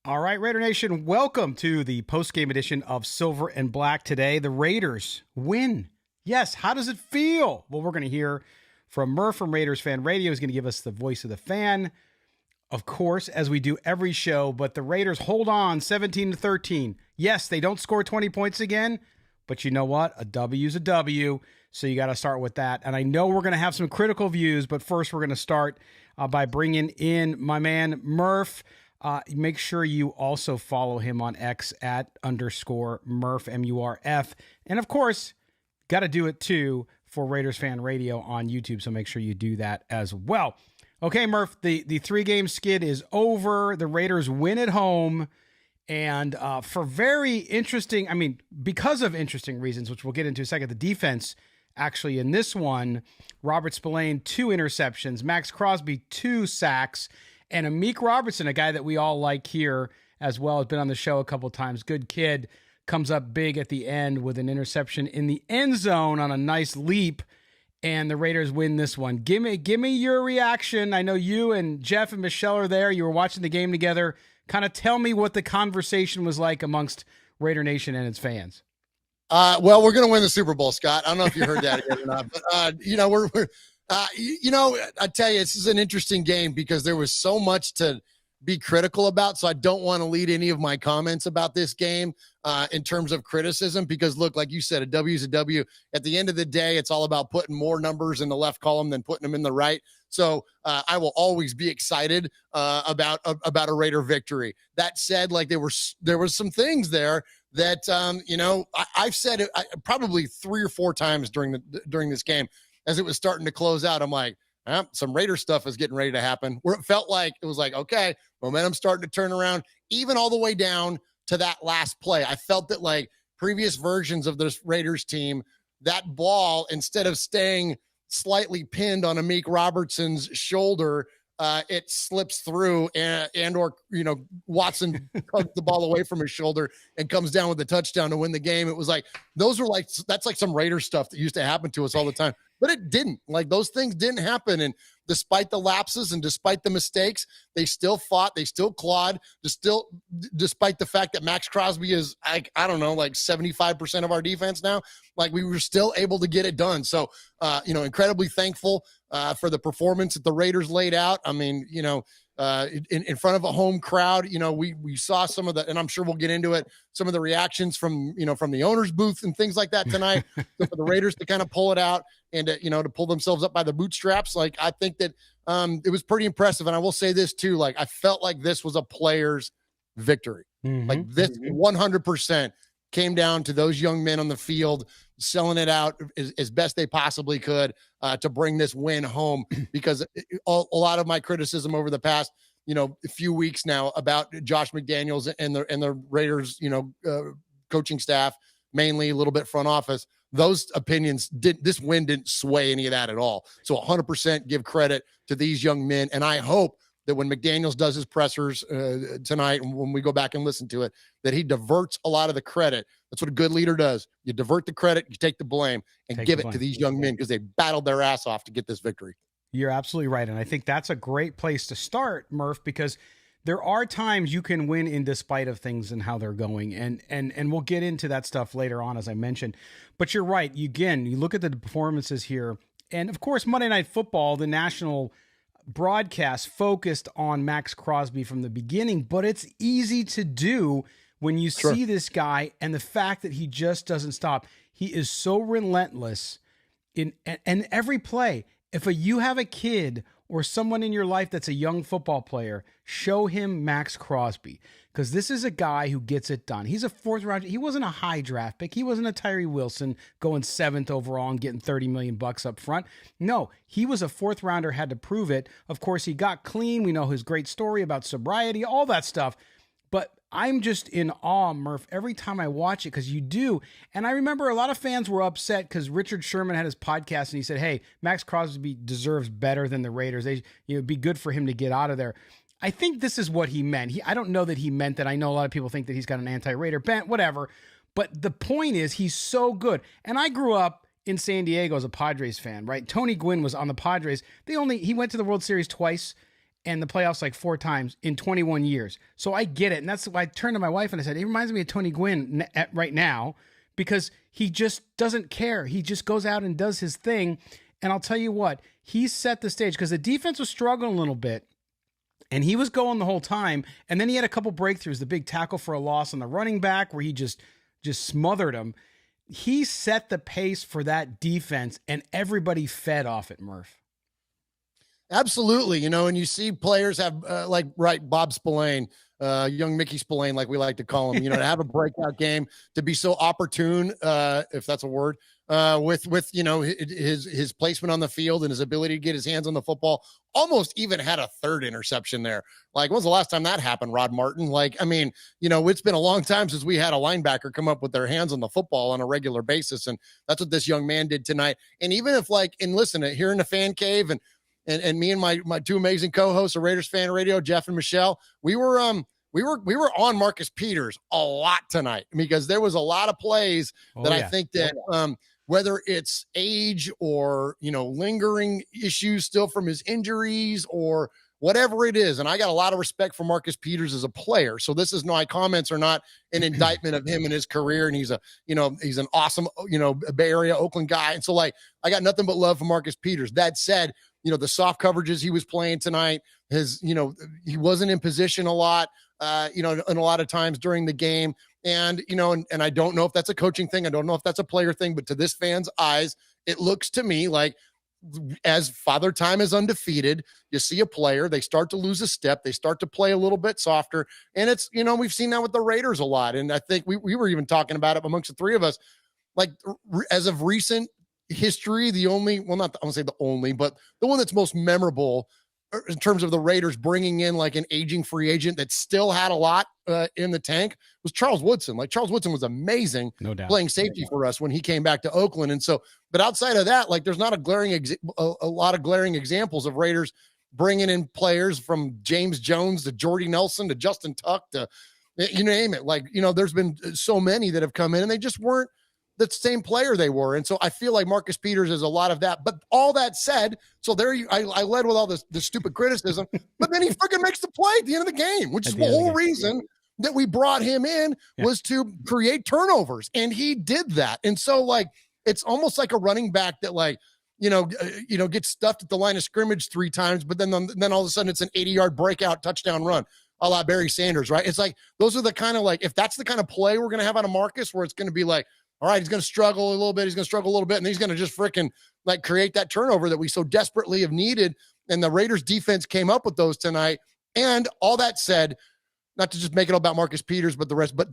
All right, Raider Nation, welcome to the post-game edition of Silver and Black. Today, the Raiders win. Yes, how does it feel? Well, we're going to hear from Murf from Raiders Fan Radio. He's going to give us the voice of the fan, of course, as we do every show. But the Raiders hold on 17-13. Yes, they don't score 20 points again, but you know what? A W is a W, so you got to start with that. And I know we're going to have some critical views, but first we're going to start by bringing in my man Murf. Make sure you also follow him on X @_Murf, MURF. And of course, got to do it too for Raiders Fan Radio on YouTube. So make sure you do that as well. Okay, Murf, the 3-game skid is over. The Raiders win at home. And for very interesting, because of interesting reasons, which we'll get into in a second, the defense actually in this one, Robert Spillaine, 2 interceptions, Maxx Crosby, 2 sacks, and Amik Robertson, a guy that we all like here as well, has been on the show a couple of times. Good kid, comes up big at the end with an interception in the end zone on a nice leap, and the Raiders win this one. Give me your reaction. I know you and Jeff and Michelle are there. You were watching the game together. Kind of tell me what the conversation was like amongst Raider Nation and its fans. Well, we're going to win the Super Bowl, Scott. I don't know if you heard that yet or not, but I tell you, this is an interesting game because there was so much to be critical about. So I don't want to lead any of my comments about this game in terms of criticism, because look, like you said, a W is a W. At the end of the day, it's all about putting more numbers in the left column than putting them in the right. So I will always be excited about a Raider victory. That said, like there was some things there that I've said it probably 3 or 4 times during this game as it was starting to close out. I'm like, some Raider stuff is getting ready to happen, where it felt like it was like, okay, momentum starting to turn around, even all the way down to that last play. I felt that like previous versions of this Raiders team, that ball, instead of staying slightly pinned on Amik Robertson's shoulder, it slips through and Watson tugs the ball away from his shoulder and comes down with a touchdown to win the game. It was like, that's like some Raider stuff that used to happen to us all the time, but it didn't. Like those things didn't happen. And despite the lapses and despite the mistakes, they still fought, they still clawed, despite the fact that Maxx Crosby is, like 75% of our defense now, like we were still able to get it done. So, incredibly thankful for the performance that the Raiders laid out. I mean, in front of a home crowd, we saw some of the, and I'm sure we'll get into it, some of the reactions from the owner's booth and things like that tonight. So for the Raiders to kind of pull it out and to pull themselves up by the bootstraps, like I think that it was pretty impressive. And I will say this too, like I felt like this was a player's victory. Mm-hmm. Like this 100% came down to those young men on the field selling it out as best they possibly could to bring this win home, because a lot of my criticism over the past, a few weeks now about Josh McDaniels and the Raiders, coaching staff, mainly a little bit front office, those opinions this win didn't sway any of that at all. So 100% give credit to these young men. And I hope that when McDaniels does his pressers tonight, and when we go back and listen to it, that he diverts a lot of the credit. That's what a good leader does. You divert the credit, you take the blame, and give it to these young men because they battled their ass off to get this victory. You're absolutely right. And I think that's a great place to start, Murf, because there are times you can win in despite of things and how they're going. And we'll get into that stuff later on, as I mentioned. But you're right. You look at the performances here. And, of course, Monday Night Football, the national broadcast focused on Maxx Crosby from the beginning, but it's easy to do when you see this guy and the fact that he just doesn't stop. He is so relentless in every play. If you have a kid or someone in your life that's a young football player, show him Maxx Crosby, because this is a guy who gets it done. He's a 4th round. He wasn't a high draft pick. He wasn't a Tyree Wilson going 7th overall and getting $30 million up front. No, he was a 4th rounder, had to prove it. Of course, he got clean. We know his great story about sobriety, all that stuff. But I'm just in awe, Murf, every time I watch it, because you do. And I remember a lot of fans were upset because Richard Sherman had his podcast and he said, hey, Maxx Crosby deserves better than the Raiders. It'd be good for him to get out of there. I think this is what he meant. I don't know that he meant that. I know a lot of people think that he's got an anti-Raider bent, whatever. But the point is, he's so good. And I grew up in San Diego as a Padres fan, right? Tony Gwynn was on the Padres. He went to the World Series twice. and the playoffs like 4 times in 21 years. So I get it. And that's why I turned to my wife and I said, it reminds me of Tony Gwynn right now, because he just doesn't care. He just goes out and does his thing. And I'll tell you what, he set the stage because the defense was struggling a little bit. And he was going the whole time. And then he had a couple breakthroughs, the big tackle for a loss on the running back where he just smothered him. He set the pace for that defense, and everybody fed off it, Murph. Absolutely. And you see players have Bob Spillaine, young Mickey Spillaine, like we like to call him, to have a breakout game, to be so opportune, if that's a word, with his placement on the field and his ability to get his hands on the football. Almost even had a third interception there. Like, when's the last time that happened, Rod Martin? It's been a long time since we had a linebacker come up with their hands on the football on a regular basis. And that's what this young man did tonight. And even if listen, here in the fan cave and me and my two amazing co-hosts of Raiders Fan Radio, Jeff and Michelle, we were on Marcus Peters a lot tonight because there was a lot of plays I think that whether it's age or, lingering issues still from his injuries or whatever it is. And I got a lot of respect for Marcus Peters as a player. So my comments are not an indictment of him and his career. And he's an awesome, Bay Area, Oakland guy. And so I got nothing but love for Marcus Peters. That said, the soft coverages he was playing tonight, he wasn't in position a lot, and a lot of times during the game. And, and I don't know if that's a coaching thing. I don't know if that's a player thing, but to this fan's eyes, it looks to me like as Father Time is undefeated, you see a player, they start to lose a step. They start to play a little bit softer. And it's, we've seen that with the Raiders a lot. And I think we were even talking about it amongst the three of us, as of recent history, the only, well, not, I won't say the only, but the one that's most memorable in terms of the Raiders bringing in an aging free agent that still had a lot in the tank was Charles Woodson. Charles Woodson was amazing, no doubt, playing safety for us when he came back to Oakland. And so, but outside of that, there's not a lot of glaring examples of Raiders bringing in players from James Jones to Jordy Nelson to Justin Tuck to, you name it. There's been so many that have come in and they just weren't the same player they were. And so I feel like Marcus Peters is a lot of that. But all that said, so I led with all this stupid criticism, but then he freaking makes the play at the end of the game, which is the whole reason that we brought him in was to create turnovers. And he did that. And so it's almost like a running back that gets stuffed at the line of scrimmage 3 times, but then all of a sudden it's an 80-yard breakout touchdown run, a la Barry Sanders, right? It's those are the kind of if that's the kind of play we're going to have out of Marcus, where it's going to be all right, he's going to struggle a little bit. He's going to struggle a little bit. And he's going to just freaking create that turnover that we so desperately have needed. And the Raiders defense came up with those tonight. And all that said, not to just make it all about Marcus Peters, but the rest, but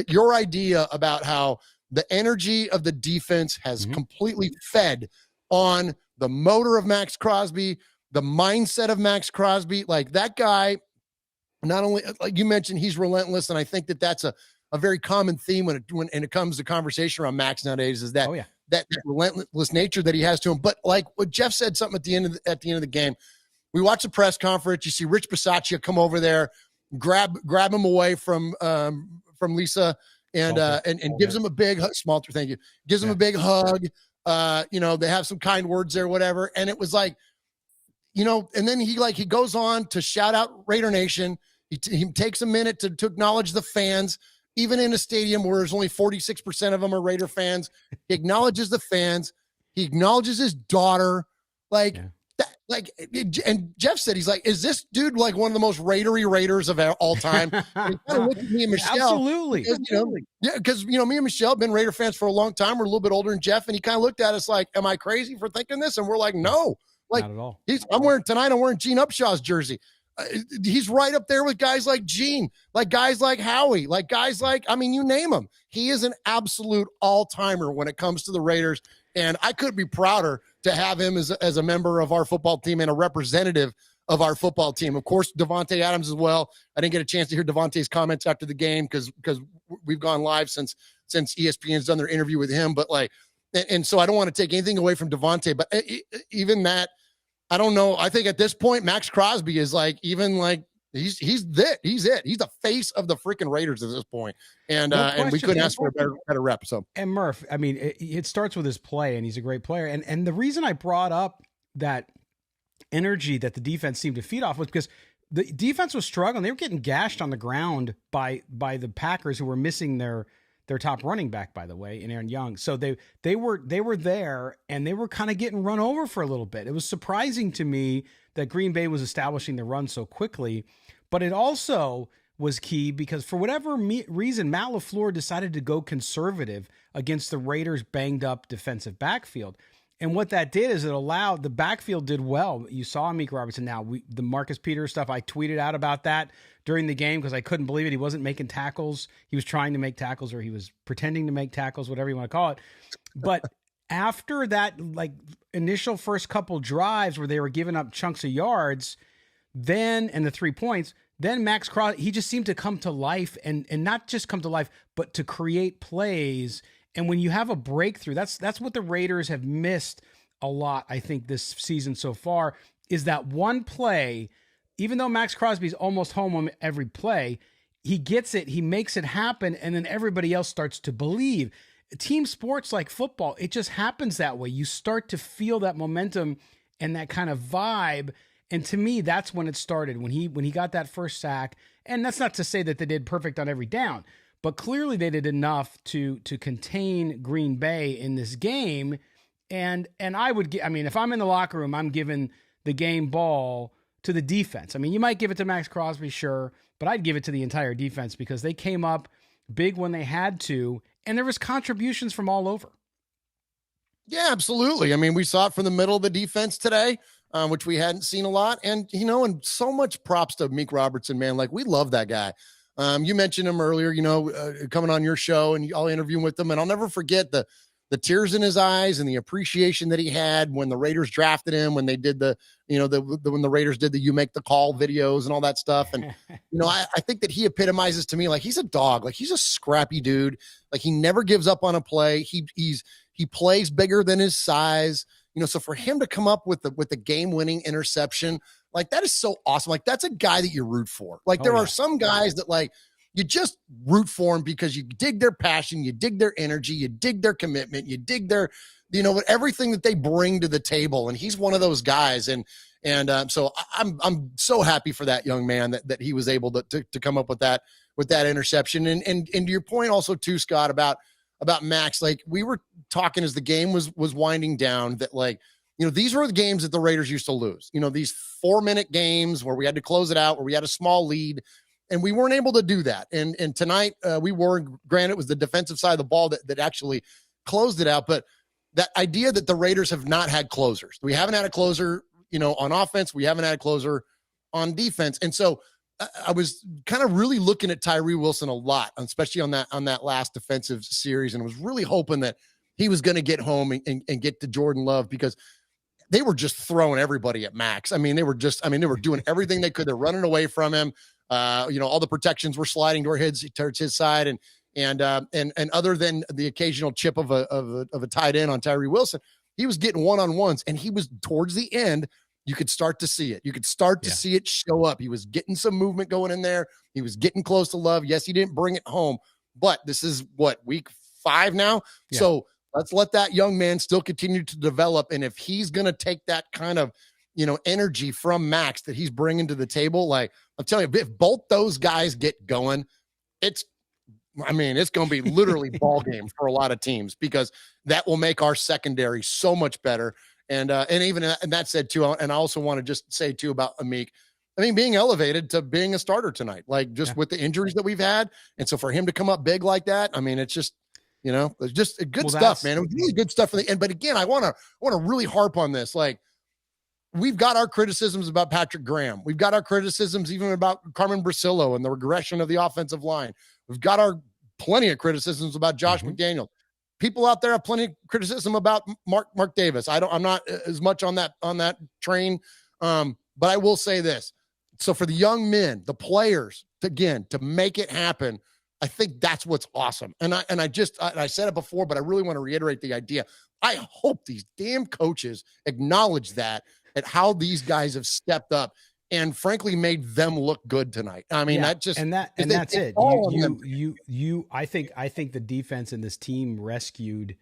your idea about how the energy of the defense has completely fed on the motor of Maxx Crosby, the mindset of Maxx Crosby, that guy, not only, you mentioned, he's relentless. And I think that that's a very common theme when it comes to conversation around Max nowadays is that, that relentless nature that he has to him. But what Jeff said something at the end of the game, we watch the press conference, you see Rich Bisaccia come over there, grab him away from Lisa and gives him a big Smalter. Thank you. Gives him a big hug. They have some kind words there, whatever. And it was and then he goes on to shout out Raider Nation. He takes a minute to acknowledge the fans. Even in a stadium where there's only 46% of them are Raider fans, he acknowledges the fans. He acknowledges his daughter. And Jeff said, he's is this dude one of the most Raidery Raiders of all time? And he kind of looked at me and Michelle. Absolutely. Because me and Michelle have been Raider fans for a long time. We're a little bit older than Jeff. And he kind of looked at us am I crazy for thinking this? And we're no. Not at all. I'm wearing Gene Upshaw's jersey. He's right up there with guys like Gene, guys like Howie, guys you name them. He is an absolute all-timer when it comes to the Raiders. And I couldn't be prouder to have him as a member of our football team and a representative of our football team. Of course, Davante Adams as well. I didn't get a chance to hear Davante's comments after the game because we've gone live since ESPN's done their interview with him. But and so I don't want to take anything away from Davante, but even that, I don't know. I think at this point, Maxx Crosby is he's it. He's the face of the freaking Raiders at this point. And and we couldn't ask for a better rep. So, and Murph, it starts with his play, and he's a great player. And the reason I brought up that energy that the defense seemed to feed off was because the defense was struggling. They were getting gashed on the ground by the Packers, who were missing their top running back, by the way, in Aaron Young. So they were there, and they were kind of getting run over for a little bit. It was surprising to me that Green Bay was establishing the run so quickly, but it also was key because for whatever reason, Matt LaFleur decided to go conservative against the Raiders' banged up defensive backfield. And what that did is it allowed the backfield did well. You saw Amik Robertson. Now, the Marcus Peters stuff, I tweeted out about that during the game because I couldn't believe it. He wasn't making tackles. He was trying to make tackles, or he was pretending to make tackles, whatever you want to call it. But after that, like, initial first couple drives where they were giving up chunks of yards, and the 3 points, then Maxx Crosby, he just seemed to come to life, and not just come to life, but to create plays. And when you have a breakthrough, that's what the Raiders have missed a lot, I think, this season so far, is that one play. Even though Maxx Crosby's almost home on every play, he gets it, he makes it happen, and then everybody else starts to believe. Team sports like football, it just happens that way. You start to feel that momentum and that kind of vibe. And to me, that's when it started, when he got that first sack. And that's not to say that they did perfect on every down, but clearly they did enough to contain Green Bay in this game. And I would get, I mean, if I'm in the locker room, I'm giving the game ball to the defense. I mean, you might give it to Maxx Crosby, sure, but I'd give it to the entire defense because they came up big when they had to, and there was contributions from all over. Yeah, absolutely. I mean, we saw it from the middle of the defense today, which we hadn't seen a lot. And, and so much props to Amik Robertson, man. Like, we love that guy. You mentioned him earlier, coming on your show, and I'll interview with him. And I'll never forget the tears in his eyes and the appreciation that he had when the Raiders drafted him, when they did when the Raiders did the "You Make the Call" videos and all that stuff. And, I think that he epitomizes to me, like, he's a dog, like he's a scrappy dude. Like, he never gives up on a play. He plays bigger than his size, so for him to come up with the game-winning interception, like, that is so awesome. Like, that's a guy that you root for. Like, there are some guys that, like, you just root for them because you dig their passion, you dig their energy, you dig their commitment, you dig their, everything that they bring to the table. And he's one of those guys. And so I'm so happy for that young man that he was able to come up with that interception. And to your point also too, Scott, about Max, like, we were talking as the game was winding down that, like, these were the games that the Raiders used to lose, these 4-minute games where we had to close it out, where we had a small lead. And we weren't able to do that. And tonight we were, granted, it was the defensive side of the ball that actually closed it out. But that idea that the Raiders have not had closers. We haven't had a closer, on offense. We haven't had a closer on defense. And so I was kind of really looking at Tyree Wilson a lot, especially on that last defensive series, and was really hoping that he was going to get home and get to Jordan Love, because they were just throwing everybody at Max. They were doing everything they could. They're running away from him. All the protections were sliding towards his side, and other than the occasional chip of a tight end on Tyree Wilson, he was getting one-on-ones, and he was towards the end. You could start to see it. You could start to see it show up. He was getting some movement going in there. He was getting close to Love. Yes, he didn't bring it home, but this is week 5 now. Yeah. So let's let that young man still continue to develop. And if he's going to take that kind of, energy from Max that he's bringing to the table, like, I'm telling you, if both those guys get going, it's going to be literally ball game for a lot of teams, because that will make our secondary so much better. And even and that said too, and I also want to just say too about Amik, being elevated to being a starter tonight, like, just with the injuries that we've had. And so for him to come up big like that, it's just, it's just good stuff, man. It was really good stuff for the end. But again, I want to really harp on this. Like, we've got our criticisms about Patrick Graham. We've got our criticisms even about Carmen Brasillo and the regression of the offensive line. We've got our plenty of criticisms about Josh McDaniels. People out there have plenty of criticism about Mark Davis. I'm not as much on that train. But I will say this. So for the young men, the players, to make it happen, I think that's what's awesome. And I said it before, but I really want to reiterate the idea. I hope these damn coaches acknowledge that, at how these guys have stepped up and frankly made them look good tonight. That's it. I think the defense and this team rescued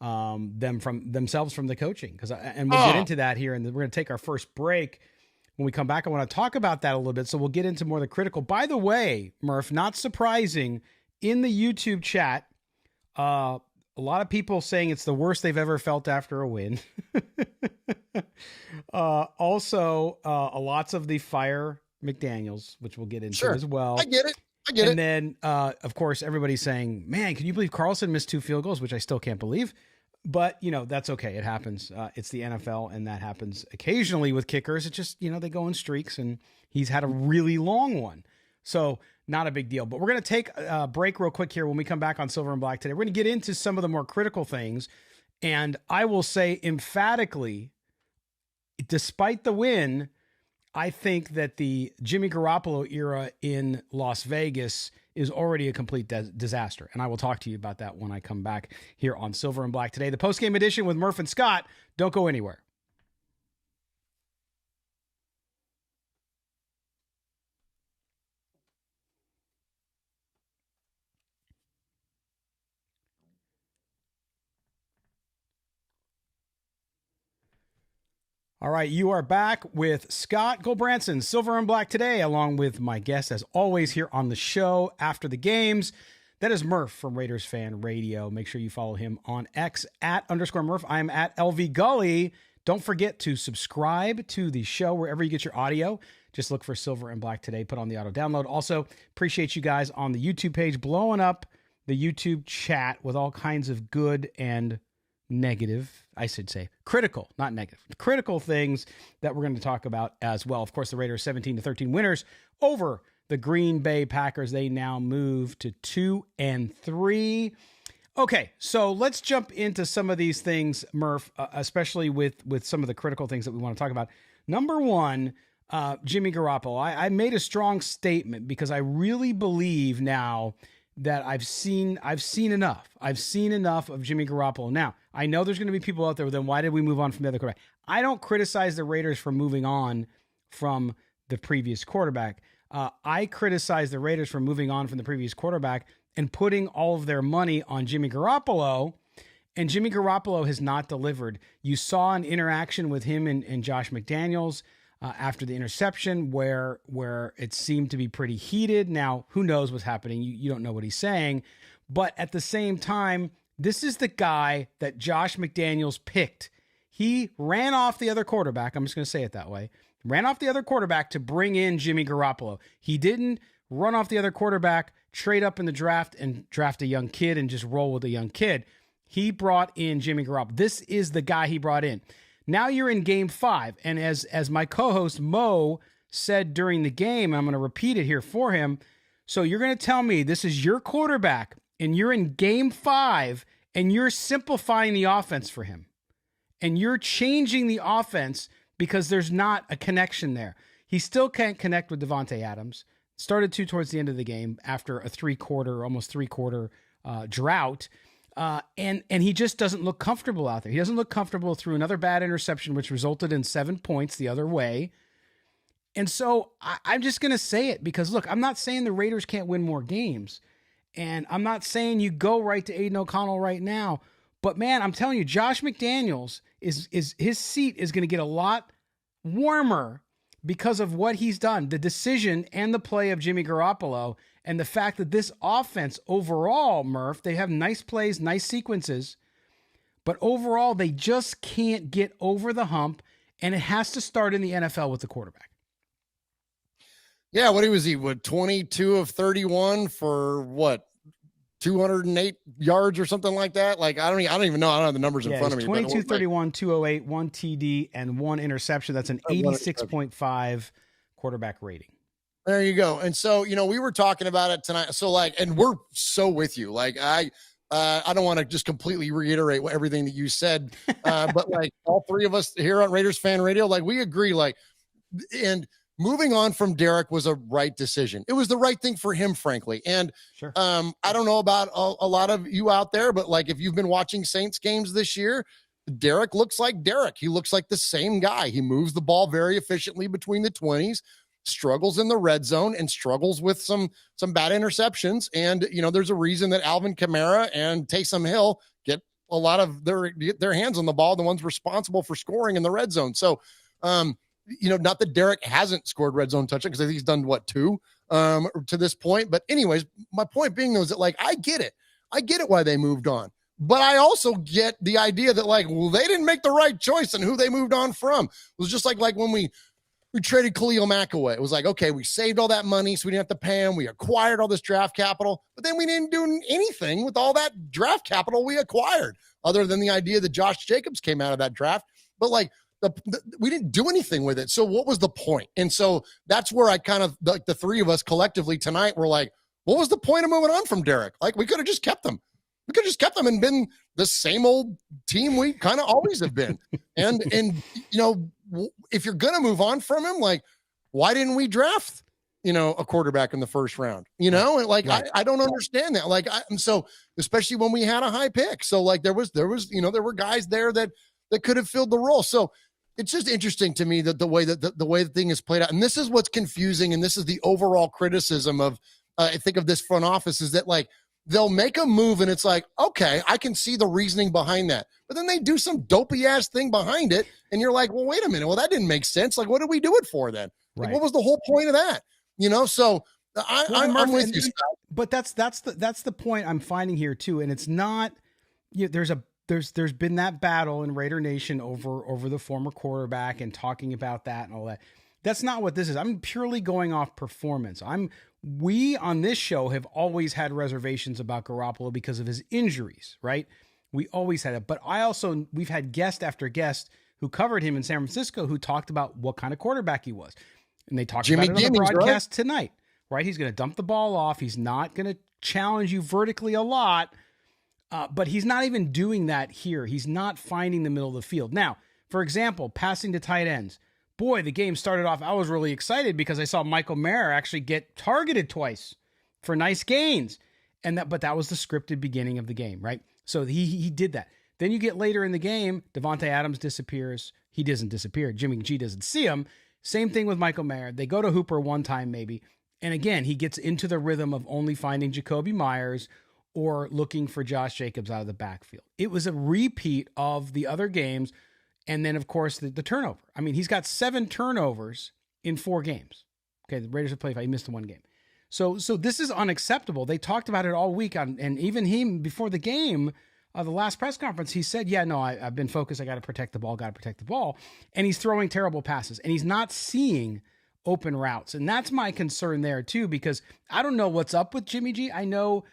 themselves from the coaching. And we'll get into that here, and we're going to take our first break. When we come back, I want to talk about that a little bit. So we'll get into more of the critical. By the way, Murph, not surprising, in the YouTube chat, a lot of people saying it's the worst they've ever felt after a win. Also, lots of the fire McDaniels, which we'll get into as well. I get it. And then, of course, everybody's saying, man, can you believe Carlson missed 2 field goals, which I still can't believe. But, that's okay. It happens. It's the NFL, and that happens occasionally with kickers. It's just, they go in streaks, and he's had a really long one. So not a big deal. But we're going to take a break real quick here when we come back on Silver and Black today. We're going to get into some of the more critical things. And I will say emphatically, despite the win, I think that the Jimmy Garaoppolo era in Las Vegas is already a complete disaster. And I will talk to you about that when I come back here on Silver and Black today. The postgame edition with Murf and Scott. Don't go anywhere. All right, you are back with Scott Gulbransen, Silver and Black today, along with my guest, as always, here on the show after the games. That is Murf from Raiders Fan Radio. Make sure you follow him on X @_Murf. I am at LV Gully. Don't forget to subscribe to the show wherever you get your audio. Just look for Silver and Black today. Put on the auto download. Also, appreciate you guys on the YouTube page blowing up the YouTube chat with all kinds of good and negative, I should say, critical, not negative, critical things that we're going to talk about as well. Of course, the Raiders 17-13 winners over the Green Bay Packers. They now move to 2-3. Okay, so let's jump into some of these things, Murph, especially with some of the critical things that we want to talk about. Number one, Jimmy Garaoppolo. I made a strong statement because I really believe now that I've seen enough. I've seen enough of Jimmy Garaoppolo. Now, I know there's going to be people out there, then why did we move on from the other quarterback? I don't criticize the Raiders for moving on from the previous quarterback. I criticize the Raiders for moving on from the previous quarterback and putting all of their money on Jimmy Garaoppolo, and Jimmy Garaoppolo has not delivered. You saw an interaction with him and Josh McDaniels after the interception where it seemed to be pretty heated. Now, who knows what's happening? You don't know what he's saying. But at the same time, this is the guy that Josh McDaniels picked. He ran off the other quarterback. I'm just going to say it that way. Ran off the other quarterback to bring in Jimmy Garaoppolo. He didn't run off the other quarterback, trade up in the draft and draft a young kid and just roll with a young kid. He brought in Jimmy Garoppolo. This is the guy he brought in. Now you're in game 5. And as my co-host Mo said during the game, I'm going to repeat it here for him. So you're going to tell me this is your quarterback and you're in game 5 and you're simplifying the offense for him. And you're changing the offense because there's not a connection there. He still can't connect with Devontae Adams. Started to towards the end of the game after a almost three-quarter drought. And he just doesn't look comfortable out there. He doesn't look comfortable through another bad interception, which resulted in 7 points the other way. And so I'm just going to say it because, look, I'm not saying the Raiders can't win more games. And I'm not saying you go right to Aiden O'Connell right now. But, man, I'm telling you, Josh McDaniels, his seat is going to get a lot warmer because of what he's done, the decision and the play of Jimmy Garaoppolo, and the fact that this offense overall, Murph, they have nice plays, nice sequences, but overall they just can't get over the hump, and it has to start in the NFL with the quarterback. Yeah, what was he? 22 of 31 for what? 208 yards or something like that. Like, I don't even know. I don't have the numbers in front of me. 22, 31, 208, 1 TD, and 1 interception. That's an 86.5 quarterback rating. There you go. And so, we were talking about it tonight. So and we're so with you. Like, I don't want to just completely reiterate everything that you said. But all three of us here on Raiders Fan Radio, we agree, and moving on from Derek was a right decision. It was the right thing for him, frankly. And sure. I don't know about a lot of you out there, but if you've been watching Saints games this year, Derek looks like Derek. He looks like the same guy. He moves the ball very efficiently between the 20s, struggles in the red zone, and struggles with some bad interceptions. And, there's a reason that Alvin Kamara and Taysom Hill get a lot of their hands on the ball, the ones responsible for scoring in the red zone. So, not that Derek hasn't scored red zone touchdown, because I think he's done 2 to this point. But anyways, my point being though is that I get it why they moved on. But I also get the idea that they didn't make the right choice and who they moved on from. It was just like when we traded Khalil Mack away. It was okay, we saved all that money so we didn't have to pay him. We acquired all this draft capital, but then we didn't do anything with all that draft capital we acquired, other than the idea that Josh Jacobs came out of that draft. But we didn't do anything with it. So what was the point? And so that's where I kind of, the three of us collectively tonight were what was the point of moving on from Derek? We could have just kept him. We could have just kept them and been the same old team we kind of always have been. And if you're going to move on from him, why didn't we draft, a quarterback in the first round? Right. I don't understand that. So especially when we had a high pick. So there were guys there that could have filled the role. So it's just interesting to me that the way the thing is played out. And this is what's confusing. And this is the overall criticism of, I think, of this front office, is that they'll make a move and it's okay, I can see the reasoning behind that. But then they do some dopey ass thing behind it. And you're well, wait a minute. Well, that didn't make sense. What did we do it for then? Right. What was the whole point of that? So I'm with you, Scott. But that's the point I'm finding here too. And it's not, there's been that battle in Raider Nation over the former quarterback and talking about that and all that. That's not what this is. I'm purely going off performance. We on this show have always had reservations about Garaoppolo because of his injuries, right? We always had it. But we've had guest after guest who covered him in San Francisco who talked about what kind of quarterback he was. And they talked about it on the broadcast tonight, right? He's going to dump the ball off. He's not going to challenge you vertically a lot, but he's not even doing that here. He's not finding the middle of the field. Now, for example, passing to tight ends. Boy, the game started off, I was really excited because I saw Michael Mayer actually get targeted twice for nice gains. But that was the scripted beginning of the game, right? So he did that. Then you get later in the game, Devontae Adams disappears. He doesn't disappear. Jimmy G doesn't see him. Same thing with Michael Mayer. They go to Hooper one time maybe. And again, he gets into the rhythm of only finding Jacoby Myers or looking for Josh Jacobs out of the backfield. It was a repeat of the other games. And then, of course, the turnover. I mean, he's got 7 turnovers in 4 games. Okay, the Raiders have played 5. He missed the 1 game. So this is unacceptable. They talked about it all week, and even him before the game, the last press conference, he said, yeah, no, I've been focused. I got to protect the ball. And he's throwing terrible passes, and he's not seeing open routes. And that's my concern there, too, because I don't know what's up with Jimmy G. I know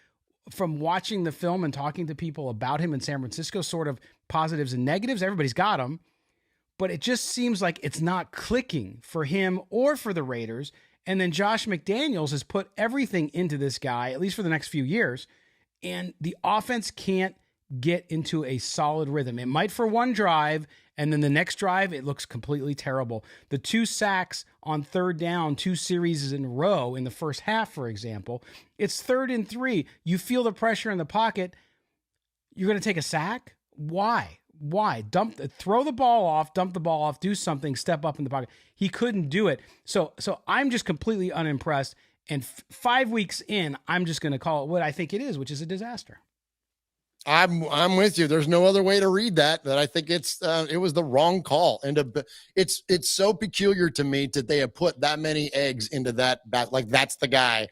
from watching the film and talking to people about him in San Francisco, sort of positives and negatives, everybody's got them, but it just seems like it's not clicking for him or for the Raiders. And then Josh McDaniels has put everything into this guy, at least for the next few years, and the offense can't get into a solid rhythm. It might for one drive, and then the next drive, it looks completely terrible. The 2 sacks on 3rd down, 2 series in a row in the first half, for example, it's 3rd and 3. You feel the pressure in the pocket. You're going to take a sack? Why? Throw the ball off, dump the ball off, do something, step up in the pocket. He couldn't do it. So I'm just completely unimpressed. And 5 weeks in, I'm just going to call it what I think it is, which is a disaster. I'm with you. There's no other way to read that I think it was the wrong call. And it's so peculiar to me that they have put that many eggs into that that's the guy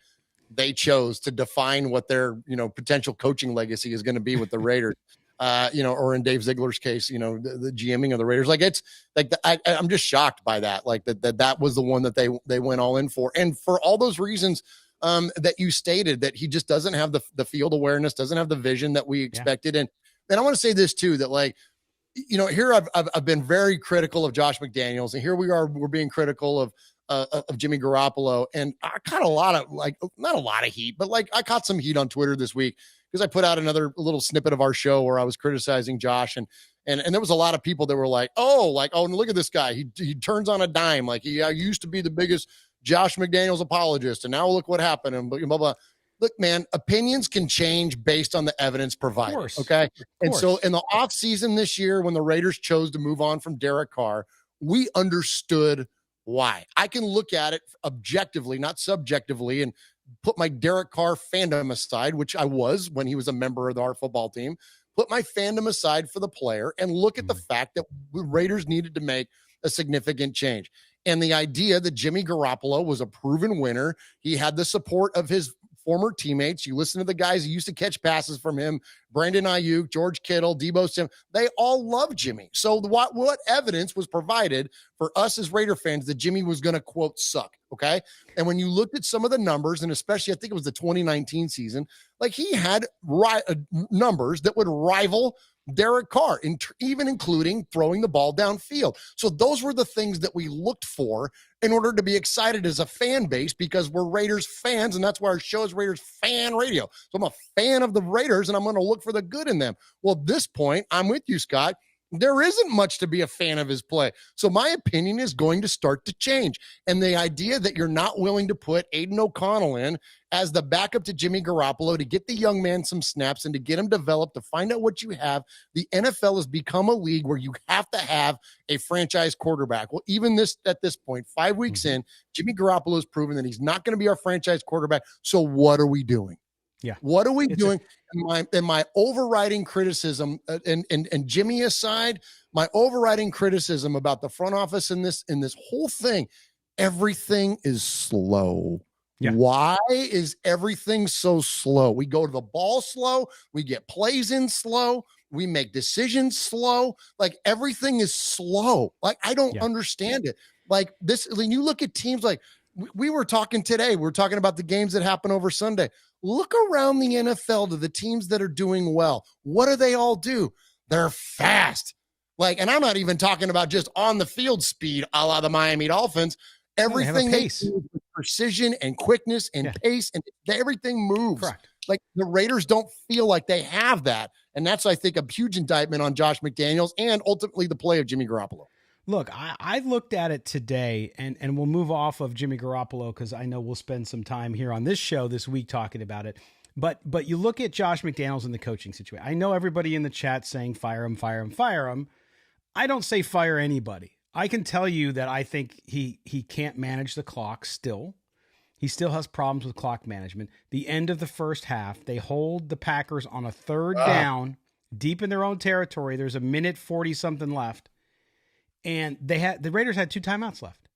they chose to define what their, potential coaching legacy is going to be with the Raiders. Or in Dave Ziegler's case, the GMing of the Raiders. I'm just shocked by that. That was the one that they went all in for. And for all those reasons that you stated, that he just doesn't have the field awareness, doesn't have the vision that we expected. Yeah. And I want to say this too, that here I've been very critical of Josh McDaniels, and here we're being critical of Jimmy Garaoppolo. And I caught a lot of not a lot of heat, but I caught some heat on Twitter this week, because I put out another little snippet of our show where I was criticizing Josh, and there was a lot of people that were oh, look at this guy. He turns on a dime. He used to be the biggest Josh McDaniels apologist, and now look what happened, and blah, blah, blah. Look, man, opinions can change based on the evidence provided. Of course. Okay. And so in the offseason this year, when the Raiders chose to move on from Derek Carr, we understood why. I can look at it objectively, not subjectively, and put my Derek Carr fandom aside, which I was when he was a member of our football team, put my fandom aside for the player and look at the fact that the Raiders needed to make a significant change. And the idea that Jimmy Garaoppolo was a proven winner, he had the support of his former teammates. You listen to the guys who used to catch passes from him, Brandon Ayuk, George Kittle, Debo Samuel, they all love Jimmy. So what evidence was provided for us as Raider fans that Jimmy was going to, quote, suck, okay? And when you looked at some of the numbers, and especially I think it was the 2019 season, like he had numbers that would rival Derek Carr, even including throwing the ball downfield. So those were the things that we looked for in order to be excited as a fan base, because we're Raiders fans, and that's why our show is Raiders Fan Radio. So I'm a fan of the Raiders, and I'm going to look for the good in them. Well, at this point, I'm with you, Scott. There isn't much to be a fan of his play. So my opinion is going to start to change. And the idea that you're not willing to put Aiden O'Connell in as the backup to Jimmy Garaoppolo to get the young man some snaps and to get him developed, to find out what you have. The NFL has become a league where you have to have a franchise quarterback. Well, even at this point, 5 weeks in, Jimmy Garoppolo has proven that he's not going to be our franchise quarterback. So what are we doing? Yeah. What are we doing? And my overriding criticism, and Jimmy aside, my overriding criticism about the front office in this whole thing, everything is slow. Yeah. Why is everything so slow? We go to the ball slow. We get plays in slow. We make decisions slow. Like everything is slow. Like I don't understand it. Like this, when you look at teams like we were talking today, we were talking about the games that happen over Sunday. Look around the NFL to the teams that are doing well. What do they all do? They're fast. Like, and I'm not even talking about just on the field speed, a la the Miami Dolphins. Everything they do with precision and quickness and pace, and everything moves. Correct. Like the Raiders don't feel like they have that. And that's, I think, a huge indictment on Josh McDaniels and ultimately the play of Jimmy Garoppolo. Look, I looked at it today, and we'll move off of Jimmy Garoppolo because I know we'll spend some time here on this show this week talking about it. But you look at Josh McDaniels in the coaching situation. I know everybody in the chat saying fire him, fire him, fire him. I don't say fire anybody. I can tell you that I think he can't manage the clock still. He still has problems with clock management. The end of the first half, they hold the Packers on a third down, deep in their own territory. There's a minute 40-something left. And the Raiders had 2 timeouts left,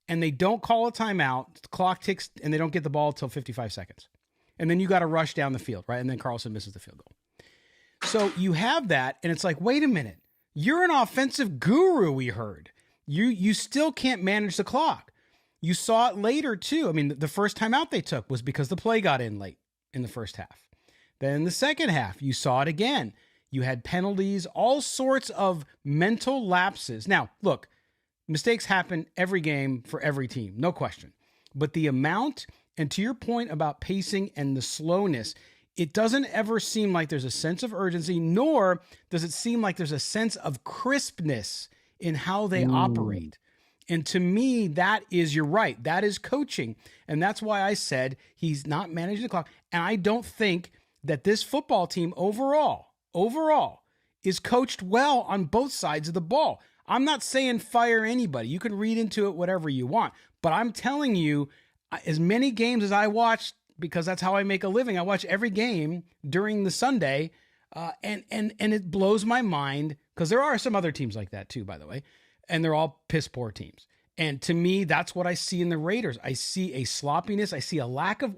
and they don't call a timeout. The clock ticks, and they don't get the ball until 55 seconds. And then you got to rush down the field, right? And then Carlson misses the field goal. So you have that, and it's like, wait a minute. You're an offensive guru, we heard. You still can't manage the clock. You saw it later, too. I mean, the first timeout they took was because the play got in late in the first half. Then in the second half, you saw it again. You had penalties, all sorts of mental lapses. Now, look, mistakes happen every game for every team, no question. But the amount, and to your point about pacing and the slowness, it doesn't ever seem like there's a sense of urgency, nor does it seem like there's a sense of crispness in how they operate. And to me, that is, you're right, that is coaching. And that's why I said he's not managing the clock. And I don't think that this football team overall is coached well on both sides of the ball. I'm not saying fire anybody. You can read into it whatever you want. But I'm telling you, as many games as I watch, because that's how I make a living, I watch every game during the Sunday, and it blows my mind, because there are some other teams like that too, by the way, and they're all piss poor teams. And to me, that's what I see in the Raiders. I see a sloppiness. I see a lack of,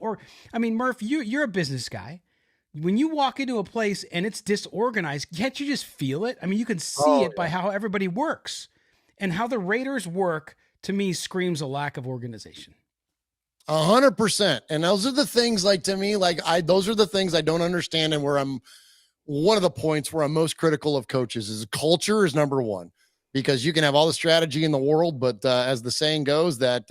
Murph, you're a business guy. When you walk into a place and it's disorganized, can't you just feel it? I mean, you can see it by how everybody works. And how the Raiders work, to me, screams a lack of organization. 100%. And those are the things, like, to me, like, those are the things I don't understand, and where one of the points where I'm most critical of coaches is culture is number one. Because you can have all the strategy in the world, but as the saying goes, that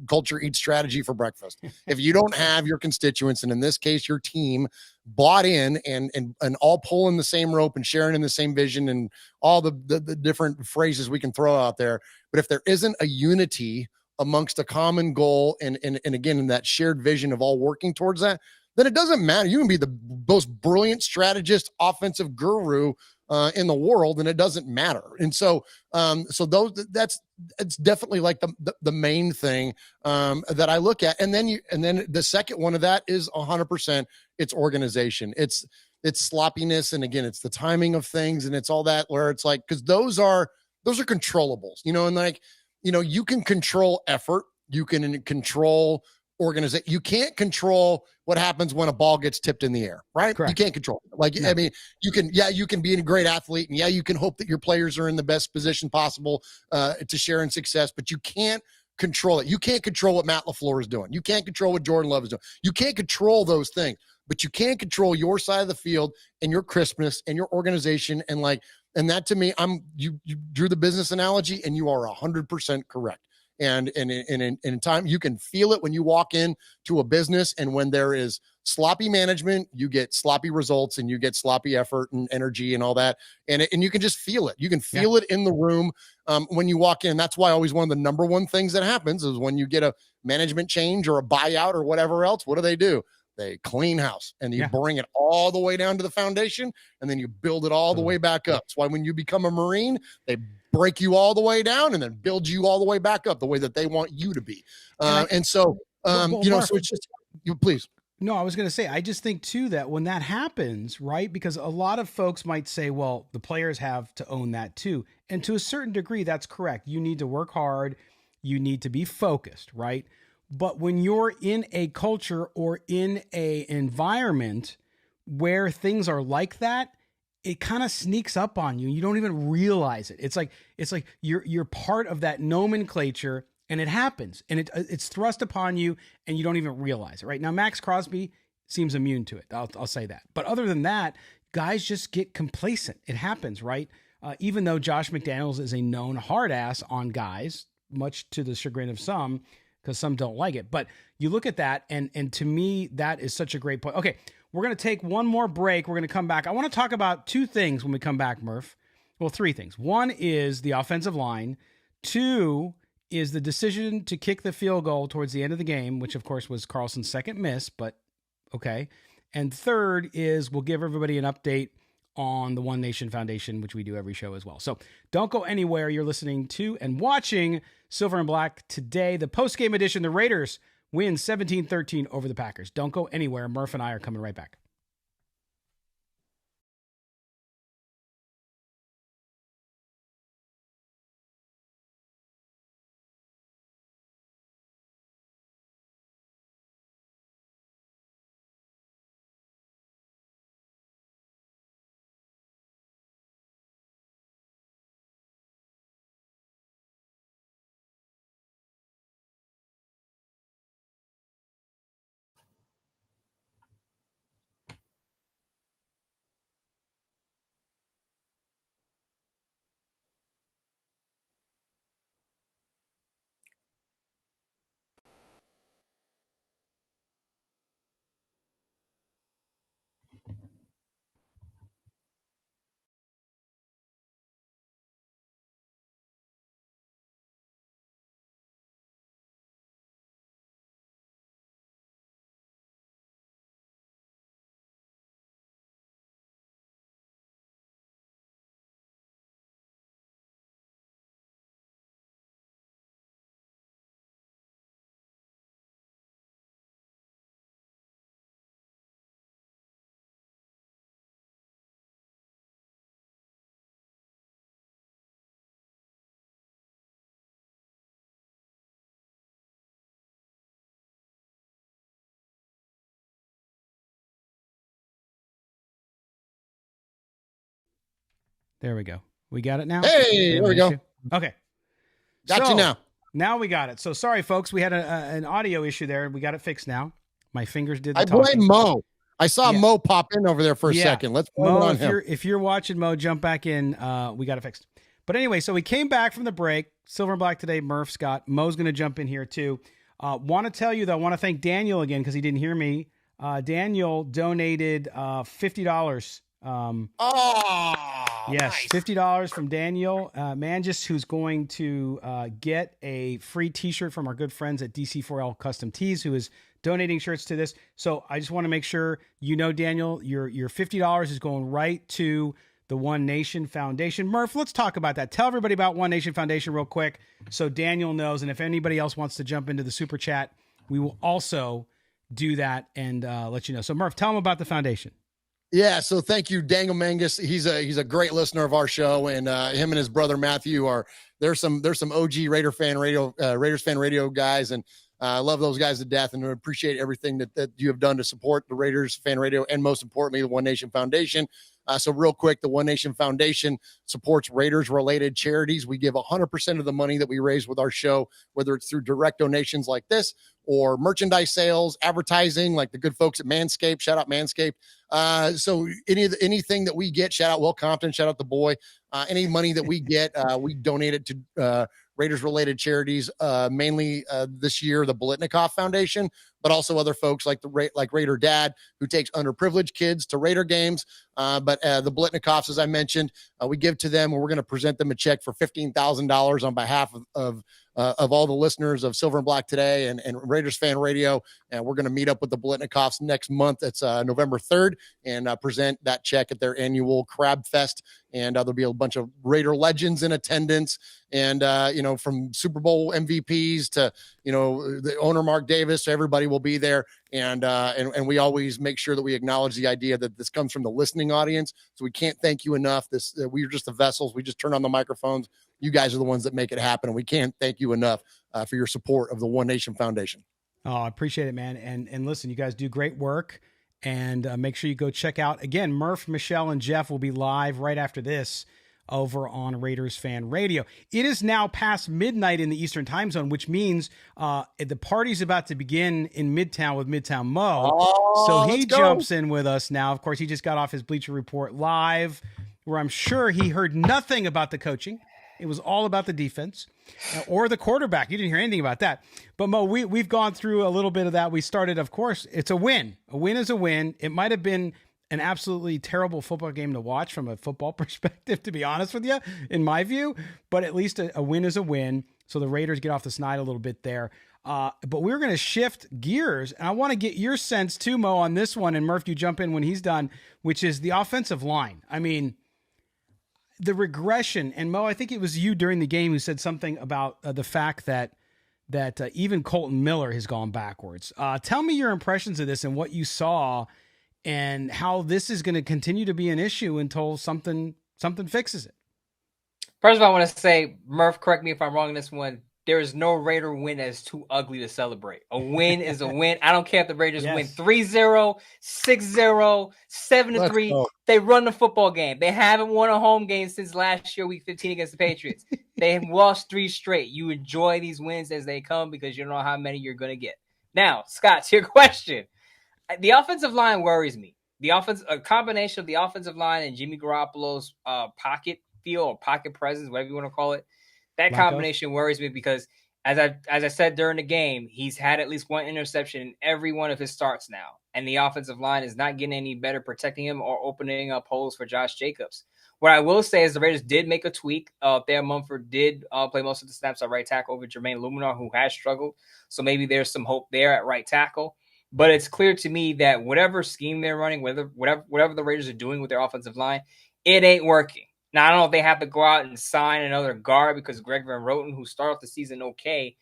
culture eats strategy for breakfast. If you don't have your constituents, and in this case your team, bought in and all pulling the same rope and sharing in the same vision, and all the different phrases we can throw out there, but if there isn't a unity amongst a common goal and again in that shared vision of all working towards that, then it doesn't matter. You can be the most brilliant strategist, offensive guru in the world, and it doesn't matter. And so it's definitely like the main thing that I look at. And then the second one of that is 100%. It's organization. It's it's sloppiness. And again, it's the timing of things, and it's all that where it's like, because those are controllables, and like, you can control effort, you can control organization. You can't control what happens when a ball gets tipped in the air, right? Correct. You can't control it. Like, no. I mean, you can be a great athlete, and you can hope that your players are in the best position possible to share in success, but you can't control it. You can't control what Matt LaFleur is doing. You can't control what Jordan Love is doing. You can't control those things, but you can control your side of the field and your crispness and your organization. And that to me, you drew the business analogy, and you are 100% correct. And in time, you can feel it when you walk in to a business, and when there is sloppy management, you get sloppy results, and you get sloppy effort and energy and all that. And you can just feel it. You can feel it in the room when you walk in. That's why always one of the number one things that happens is when you get a management change or a buyout or whatever else, what do? They clean house, and you bring it all the way down to the foundation, and then you build it all the way back up. That's why when you become a Marine, they break you all the way down and then build you all the way back up the way that they want you to be. So it's just, please. No, I was going to say, I just think too, that when that happens, right? Because a lot of folks might say, well, the players have to own that too. And to a certain degree, that's correct. You need to work hard. You need to be focused, right? But when you're in a culture or in a environment where things are like that, it kind of sneaks up on you. You don't even realize it. It's like you're part of that nomenclature, and it happens, and it's thrust upon you, and you don't even realize it. Right now, Maxx Crosby seems immune to it. I'll say that. But other than that, guys just get complacent. It happens, right? Even though Josh McDaniels is a known hard ass on guys, much to the chagrin of some, because some don't like it. But you look at that, and to me, that is such a great point. Okay, we're going to take one more break. We're going to come back. I want to talk about two things when we come back, Murph. Well, three things. One is the offensive line. Two is the decision to kick the field goal towards the end of the game, which, of course, was Carlson's second miss, but okay. And third is we'll give everybody an update on the One Nation Foundation, which we do every show as well. So don't go anywhere. You're listening to and watching Silver and Black today, the post-game edition. The Raiders win 17-13 over the Packers. Don't go anywhere. Murph and I are coming right back. There we go. We got it now? Hey, there we go. Okay. Got you now. Now we got it. So sorry, folks. We had an audio issue there. We got it fixed now. My fingers did the I talking. blame Mo. I saw Mo pop in over there for a second. Let's blame on him. If you're watching, Mo, jump back in. We got it fixed. But anyway, so we came back from the break. Silver and Black today, Murph, Scott. Mo's going to jump in here too. Want to tell you, though, I want to thank Daniel again because he didn't hear me. Daniel donated $50. Yes, nice. $50 from Daniel Mangis, who's going to get a free T-shirt from our good friends at DC4L Custom Tees, who is donating shirts to this. So I just want to make sure you know, Daniel, your $50 is going right to the One Nation Foundation. Murph, let's talk about that. Tell everybody about One Nation Foundation real quick so Daniel knows. And if anybody else wants to jump into the super chat, we will also do that and let you know. So Murph, tell them about the foundation. Yeah, so thank you, Dangle Mangus. He's a great listener of our show, and him and his brother Matthew there's some OG Raiders fan radio guys, and I love those guys to death, and I appreciate everything that you have done to support the Raiders fan radio, and most importantly, the One Nation Foundation. So real quick, the One Nation Foundation supports Raiders-related charities. We give 100% of the money that we raise with our show, whether it's through direct donations like this or merchandise sales, advertising, like the good folks at Manscaped. Shout out Manscaped. So anything that we get, shout out Will Compton, shout out the boy. Any money that we get, we donate it to Raiders-related charities, mainly this year, the Bolitnikoff Foundation, but also other folks like Raider Dad, who takes underprivileged kids to Raider games. But the Bolitnikoffs, as I mentioned, we give to them, and we're going to present them a check for $15,000 on behalf of all the listeners of Silver and Black Today and Raiders Fan Radio. And we're going to meet up with the Bolitnikoffs next month. It's November 3rd, and present that check at their annual Crab Fest. And there'll be a bunch of Raider legends in attendance. And, from Super Bowl MVPs to, the owner, Mark Davis, everybody will be there. And we always make sure that we acknowledge the idea that this comes from the listening audience. So we can't thank you enough. We're just the vessels. We just turn on the microphones. You guys are the ones that make it happen. And we can't thank you enough for your support of the One Nation Foundation. Oh, I appreciate it, man. And listen, you guys do great work. And make sure you go check out, again, Murf, Michelle, and Jeff will be live right after this over on Raiders Fan Radio. It is now past midnight in the Eastern time zone, which means the party's about to begin in Midtown with Midtown Mo. So he jumps in with us now. Of course, he just got off his Bleacher Report live, where I'm sure he heard nothing about the coaching. It was all about the defense or the quarterback. You didn't hear anything about that. But Mo, we've gone through a little bit of that. We started, of course, it's a win. A win is a win. It might have been an absolutely terrible football game to watch from a football perspective, to be honest with you, in my view. But at least a win is a win. So the Raiders get off the snide a little bit there. But we're going to shift gears. And I want to get your sense too, Mo, on this one. And Murph, you jump in when he's done, which is the offensive line. I mean, the regression, and Mo, I think it was you during the game who said something about the fact that even Colton Miller has gone backwards. Tell me your impressions of this and what you saw and how this is going to continue to be an issue until something fixes it. First of all, I want to say, Murph, correct me if I'm wrong in this one. There is no Raider win that is too ugly to celebrate. A win is a win. I don't care if the Raiders win 3-0, 6-0, 7-3. They run the football game. They haven't won a home game since last year, week 15 against the Patriots. They have lost 3 straight. You enjoy these wins as they come because you don't know how many you're going to get. Now, Scott, to your question, the offensive line worries me. A combination of the offensive line and Jimmy Garoppolo's pocket feel or pocket presence, whatever you want to call it, that combination worries me because, as I said during the game, he's had at least one interception in every one of his starts now. And the offensive line is not getting any better protecting him or opening up holes for Josh Jacobs. What I will say is the Raiders did make a tweak. Thayer Munford did play most of the snaps at right tackle over Jermaine Luminar, who has struggled. So maybe there's some hope there at right tackle. But it's clear to me that whatever scheme they're running, whatever the Raiders are doing with their offensive line, it ain't working. Now, I don't know if they have to go out and sign another guard because Greg Van Roten, who started off the season okay,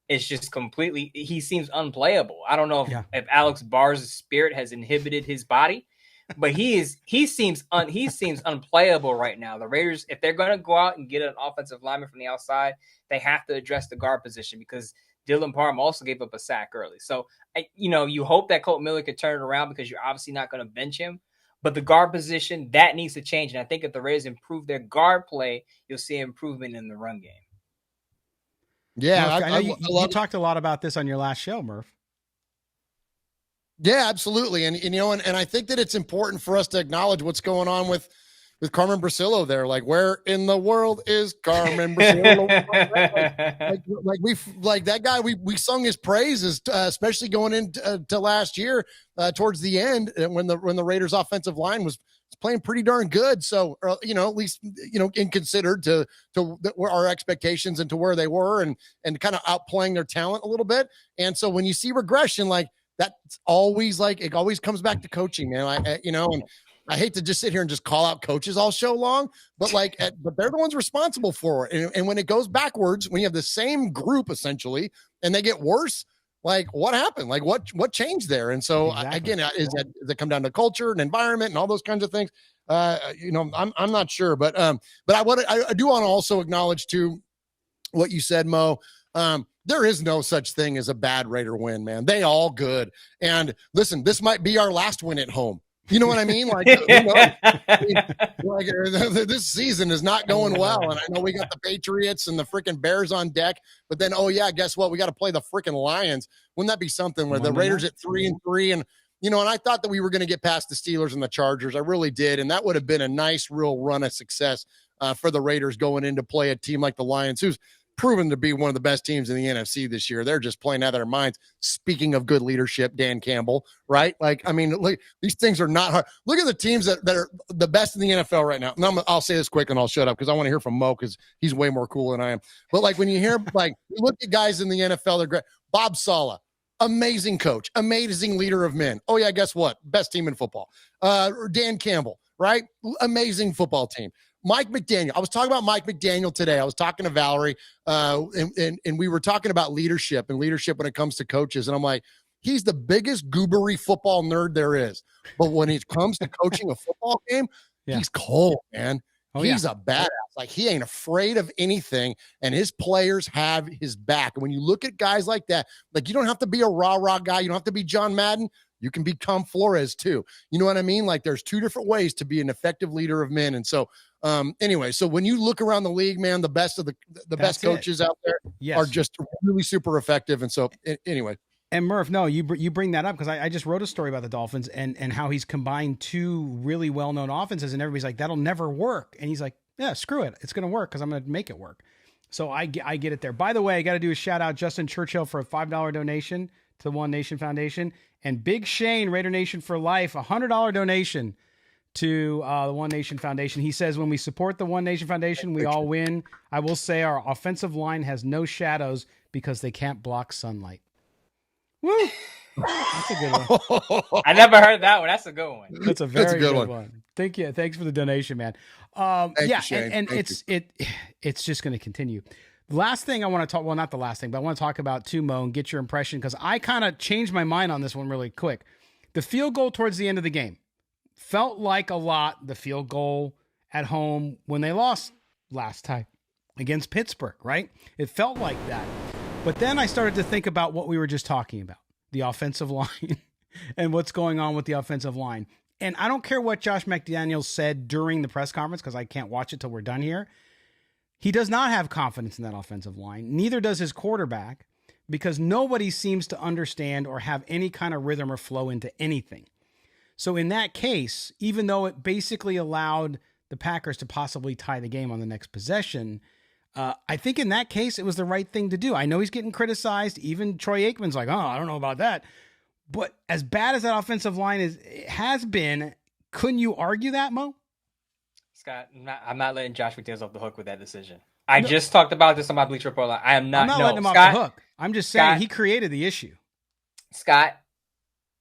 is just he seems unplayable. I don't know if Alex Barr's spirit has inhibited his body, but he seems unplayable right now. The Raiders, if they're going to go out and get an offensive lineman from the outside, they have to address the guard position because Dylan Parham also gave up a sack early. So, you hope that Colt Miller could turn it around because you're obviously not going to bench him. But the guard position, that needs to change. And I think if the Raiders improve their guard play, you'll see improvement in the run game. Yeah, Murph, I know you talked a lot about this on your last show, Murph. Yeah, absolutely. And I think that it's important for us to acknowledge what's going on with Carmen Brasillo there. Like, where in the world is Carmen Brasillo? like that guy, we sung his praises, especially going into last year towards the end when the Raiders offensive line was playing pretty darn good. So, at least, in considered to our expectations and to where they were and kind of outplaying their talent a little bit. And so when you see regression, like that's always it always comes back to coaching, man. And I hate to just sit here and just call out coaches all show long, but but they're the ones responsible for it. And when it goes backwards, when you have the same group essentially, and they get worse, Like, what happened? Like, what changed there? And so, Exactly. again, does it come down to culture and environment and all those kinds of things? I'm not sure, but I do want to also acknowledge too what you said, Mo. There is no such thing as a bad Raider win, man. They all good. And listen, this might be our last win at home. You know what I mean? Like, this season is not going well. And I know we got the Patriots and the freaking Bears on deck, but then, guess what? We got to play the freaking Lions. Wouldn't that be something where the Raiders at 3-3 and and I thought that we were going to get past the Steelers and the Chargers. I really did. And that would have been a nice, real run of success for the Raiders going in to play a team like the Lions, who's proven to be one of the best teams in the NFC this year. They're just playing out of their minds. Speaking of good leadership, Dan Campbell, right? Like, I mean, look, these things are not hard. Look at the teams that are the best in the NFL right now. And I'll say this quick and I'll shut up because I want to hear from Mo because he's way more cool than I am. But like when you hear, like, you look at guys in the NFL, they're great. Bob Saleh, amazing coach, amazing leader of men. Oh, yeah, guess what? Best team in football. Dan Campbell, right? Amazing football team. Mike McDaniel. I was talking about Mike McDaniel today. I was talking to Valerie, and we were talking about leadership when it comes to coaches. And I'm like, he's the biggest goobery football nerd there is. But when it comes to coaching a football game, he's cold, man. He's a badass. Like, he ain't afraid of anything, and his players have his back. And when you look at guys like that, like, you don't have to be a rah-rah guy. You don't have to be John Madden. You can be Tom Flores too. You know what I mean? Like, there's two different ways to be an effective leader of men. And so, anyway, so when you look around the league, man, the best of the best coaches out there are just really super effective. And so, anyway. And Murph, no, you bring that up because I just wrote a story about the Dolphins and how he's combined two really well-known offenses, and everybody's like, that'll never work. And he's like, yeah, screw it. It's going to work because I'm going to make it work. So I get it there. By the way, I got to do a shout out Justin Churchill for a $5 donation to the One Nation Foundation, and Big Shane, Raider Nation for Life, $100 donation to the One Nation Foundation. He says, when we support the One Nation Foundation, we all win. I will say our offensive line has no shadows because they can't block sunlight. Woo! That's a good one. I never heard that one. That's a good one. That's a very good one. Thank you. Thanks for the donation, man. Thank you, Shane. And it's just going to continue. The last thing I want to talk, well, not the last thing, but I want to talk about too, Mo, and get your impression because I kind of changed my mind on this one really quick. The field goal towards the end of the game felt like a lot the field goal at home when they lost last time against Pittsburgh, right? It felt like that. But then I started to think about what we were just talking about, the offensive line and what's going on with the offensive line. And I don't care what Josh McDaniels said during the press conference because I can't watch it till we're done here. He does not have confidence in that offensive line. Neither does his quarterback because nobody seems to understand or have any kind of rhythm or flow into anything. So in that case, even though it basically allowed the Packers to possibly tie the game on the next possession, I think in that case, it was the right thing to do. I know he's getting criticized. Even Troy Aikman's like, oh, I don't know about that. But as bad as that offensive line has been, couldn't you argue that, Mo? Scott, I'm not letting Josh McDaniels off the hook with that decision. I just talked about this on my Bleacher Report. I'm not letting him off the hook. I'm just saying he created the issue. Scott,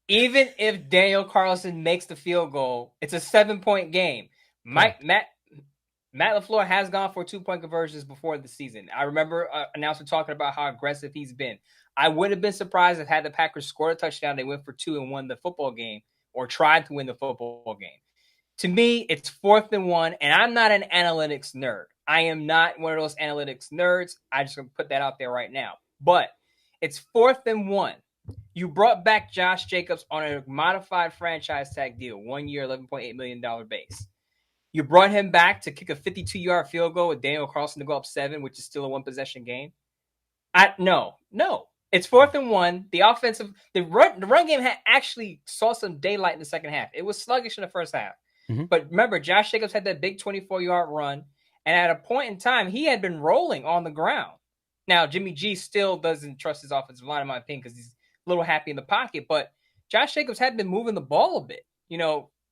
even if Daniel Carlson makes the field goal, it's a 7-point game. Matt LaFleur has gone for 2-point conversions before the season. I remember an announcer talking about how aggressive he's been. I wouldn't have been surprised if had the Packers scored a touchdown, they went for 2 and won the football game or tried to win the football game. To me, it's 4th and 1, and I'm not an analytics nerd. I am not one of those analytics nerds. I just going to put that out there right now. But it's 4th and 1. You brought back Josh Jacobs on a modified franchise tag deal, 1 year, $11.8 million base. You brought him back to kick a 52-yard field goal with Daniel Carlson to go up 7, which is still a one-possession game. No. It's 4th and 1. The run game had actually saw some daylight in the second half. It was sluggish in the first half. Mm-hmm. But remember, Josh Jacobs had that big 24-yard run, and at a point in time, he had been rolling on the ground. Now, Jimmy G still doesn't trust his offensive line, in my opinion, because he's a little happy in the pocket. But Josh Jacobs had been moving the ball a bit,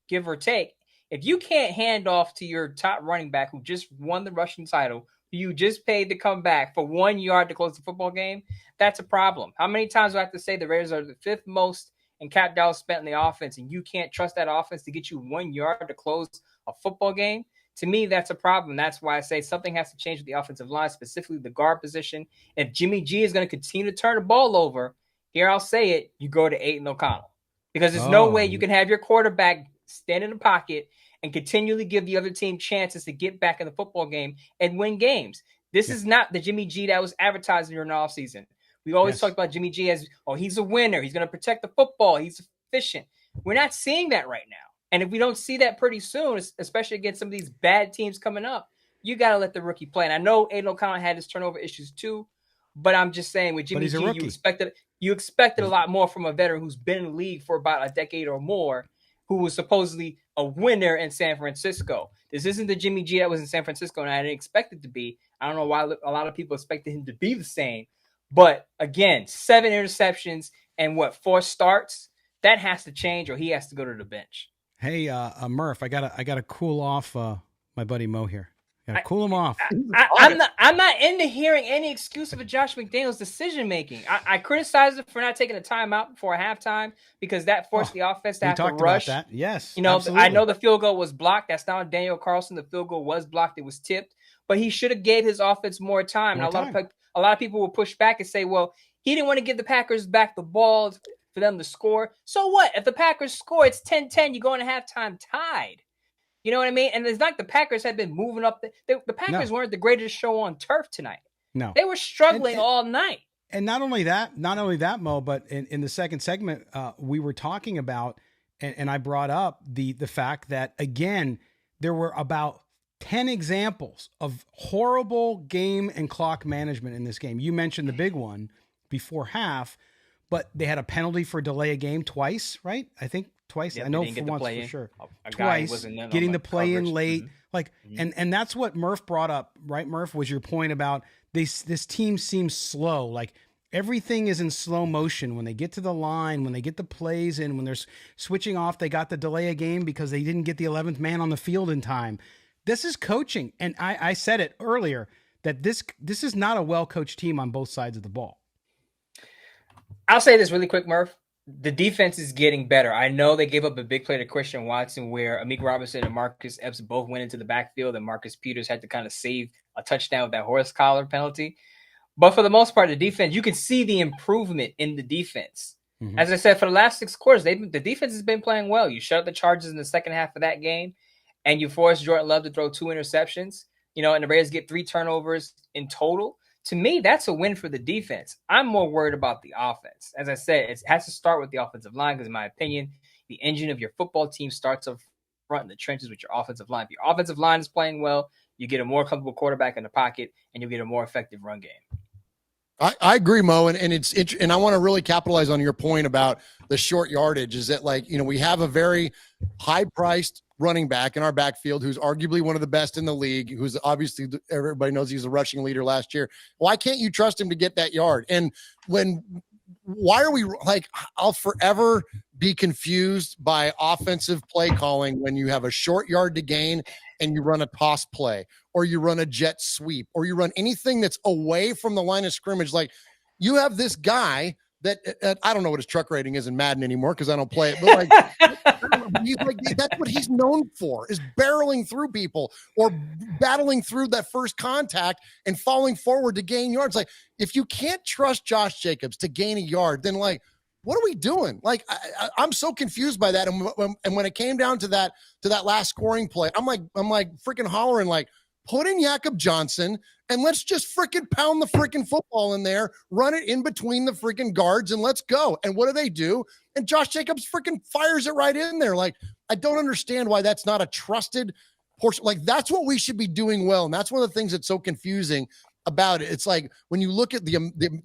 give or take. If you can't hand off to your top running back who just won the rushing title, who you just paid to come back for 1 yard to close the football game, that's a problem. How many times do I have to say the Raiders are the 5th most in cap dollars spent on the offense, and you can't trust that offense to get you 1 yard to close a football game? To me, that's a problem. That's why I say something has to change with the offensive line, specifically the guard position. If Jimmy G is going to continue to turn the ball over, here I'll say it, you go to Aiden O'Connell. Because there's no way you can have your quarterback stand in the pocket and continually give the other team chances to get back in the football game and win games. This is not the Jimmy G that was advertised during the offseason. We always talk about Jimmy G as, he's a winner. He's going to protect the football. He's efficient. We're not seeing that right now. And if we don't see that pretty soon, especially against some of these bad teams coming up, you got to let the rookie play. And I know Aiden O'Connell had his turnover issues too, but I'm just saying with Jimmy G, you expected a lot more from a veteran who's been in the league for about a decade or more, who was supposedly a winner in San Francisco. This isn't the Jimmy G that was in San Francisco, and I didn't expect it to be. I don't know why a lot of people expected him to be the same. But again, 7 interceptions and 4 starts, that has to change, or he has to go to the bench. Hey, Murf, I gotta cool off my buddy Mo here. Gotta cool him off. I'm not into hearing any excuse of a Josh McDaniels decision making. I criticized him for not taking a timeout before halftime because that forced the offense to have to rush. About that. Yes, absolutely. I know the field goal was blocked. That's not on Daniel Carlson. The field goal was blocked. It was tipped, but he should have gave his offense more time. A lot of people will push back and say, well, he didn't want to give the Packers back the ball for them to score. So what? If the Packers score, it's 10-10. You go into halftime tied. You know what I mean? And it's like the Packers had been moving up. The Packers weren't the greatest show on turf tonight. No. They were struggling all night. And not only that, Mo, but in the second segment, we were talking about, and I brought up the fact that, again, there were about 10 examples of horrible game and clock management in this game. You mentioned the big one before half, but they had a penalty for delay a game twice, right? I think twice. Yep, I know for once for sure. Twice, getting the play in late. And that's what Murf brought up, right, Murf, was your point about this team seems slow. Like everything is in slow motion when they get to the line, when they get the plays in, when they're switching off, they got the delay a game because they didn't get the 11th man on the field in time. This is coaching. And I said it earlier that this is not a well-coached team on both sides of the ball. I'll say this really quick, Murf. The defense is getting better. I know they gave up a big play to Christian Watson where Amik Robertson and Marcus Epps both went into the backfield and Marcus Peters had to kind of save a touchdown with that horse collar penalty. But for the most part, the defense, you can see the improvement in the defense. Mm-hmm. As I said, for the last 6 quarters, the defense has been playing well. You shut up the Chargers in the second half of that game and you forced Jordan Love to throw 2 interceptions, and the Raiders get 3 turnovers in total. To me, that's a win for the defense. I'm more worried about the offense. As I said, it has to start with the offensive line because, in my opinion, the engine of your football team starts up front in the trenches with your offensive line. If your offensive line is playing well, you get a more comfortable quarterback in the pocket, and you'll get a more effective run game. I agree, Mo, and I want to really capitalize on your point about the short yardage. Is that we have a very high-priced running back in our backfield who's arguably one of the best in the league, who's obviously everybody knows he's a rushing leader last year. Why can't you trust him to get that yard? And why are we I'll forever be confused by offensive play calling when you have a short yard to gain and you run a toss play or you run a jet sweep or you run anything that's away from the line of scrimmage. Like you have this guy that I don't know what his truck rating is in Madden anymore because I don't play it, but that's what he's known for, is barreling through people or battling through that first contact and falling forward to gain yards. Like if you can't trust Josh Jacobs to gain a yard, then what are we doing? I'm so confused by that. And when it came down to that last scoring play, I'm like freaking hollering, put in Jakob Johnson and let's just freaking pound the freaking football in there, run it in between the freaking guards and let's go. And what do? And Josh Jacobs freaking fires it right in there. I don't understand why that's not a trusted portion. That's what we should be doing well. And that's one of the things that's so confusing about it. It's when you look at the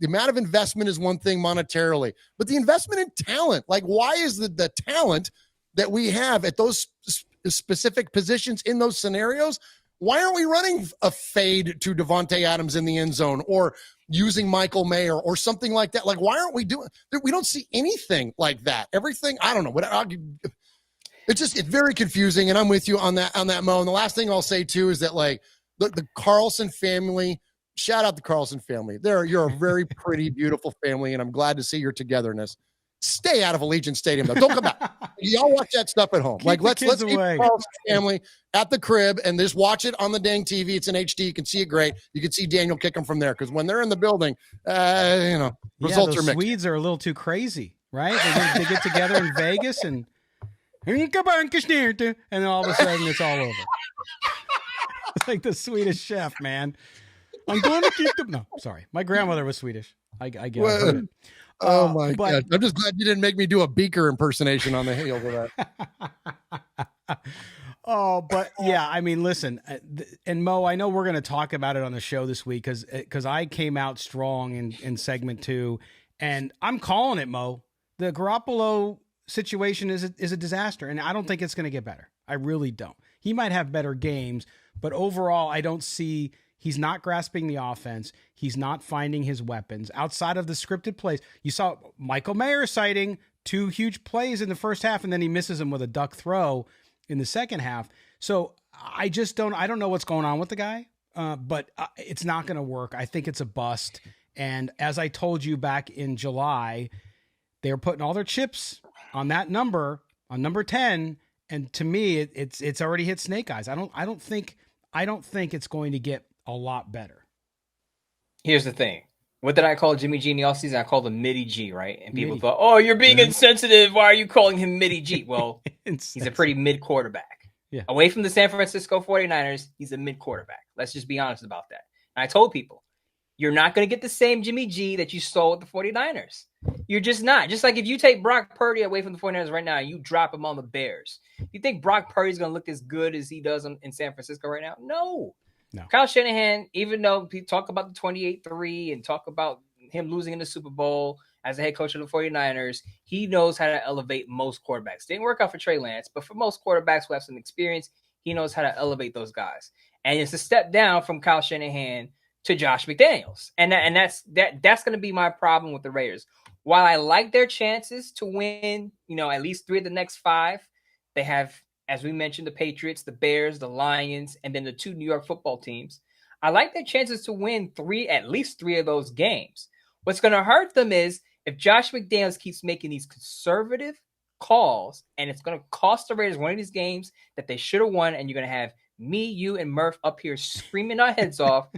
amount of investment is one thing monetarily, but the investment in talent, why is the talent that we have at those specific positions in those scenarios, why aren't we running a fade to Devontae Adams in the end zone or using Michael Mayer or something like that? Why aren't we doing – we don't see anything like that. Everything – I don't know. It's very confusing, and I'm with you on that, Mo. And the last thing I'll say, too, is that, the Carlson family – shout out the Carlson family. You're a very pretty, beautiful family, and I'm glad to see your togetherness. Stay out of Allegiant Stadium, though. Don't come back. Y'all watch that stuff at home. Keep let's keep away. Carl's family at the crib and just watch it on the dang TV. It's in HD. You can see it great. You can see Daniel kick them from there because when they're in the building, results are mixed. Swedes are a little too crazy, right? They get together in Vegas and then all of a sudden it's all over. It's like the Swedish chef, man. I'm going to keep them. No, sorry. My grandmother was Swedish. I get it. Oh my God. I'm just glad you didn't make me do a Beaker impersonation on the heels of that. But yeah, I mean, listen, and Mo, I know we're going to talk about it on the show this week because I came out strong in segment 2, and I'm calling it, Mo. The Garaoppolo situation is a disaster, and I don't think it's going to get better. I really don't. He might have better games, but overall, I don't see. He's not grasping the offense. He's not finding his weapons outside of the scripted plays. You saw Michael Mayer citing 2 huge plays in the first half, and then he misses them with a duck throw in the second half. So I don't know what's going on with the guy, but it's not going to work. I think it's a bust. And as I told you back in July, they're putting all their chips on that number, on number 10. And to me, it's already hit snake eyes. I don't think it's going to get a lot better. Here's the thing. What did I call Jimmy G in the offseason? I called him Midi G, right? And people thought, oh, you're being insensitive. Why are you calling him Midi G? Well, he's a pretty mid quarterback. Yeah. Away from the San Francisco 49ers, he's a mid quarterback. Let's just be honest about that. And I told people, you're not going to get the same Jimmy G that you saw with the 49ers. You're just not. Just like if you take Brock Purdy away from the 49ers right now and you drop him on the Bears, you think Brock Purdy's going to look as good as he does in San Francisco right now? No. Kyle Shanahan, even though he talk about the 28-3 and talk about him losing in the Super Bowl as a head coach of the 49ers, he knows how to elevate most quarterbacks. Didn't work out for Trey Lance, but for most quarterbacks who have some experience, he knows how to elevate those guys. And it's a step down from Kyle Shanahan to Josh McDaniels. And that's going to be my problem with the Raiders. While I like their chances to win, at least 3 of the next 5, they have, as we mentioned, the Patriots, the Bears, the Lions, and then the 2 New York football teams. I like their chances to win at least 3 of those games. What's going to hurt them is if Josh McDaniels keeps making these conservative calls, and it's going to cost the Raiders one of these games that they should have won, and you're going to have me, you, and Murph up here screaming our heads off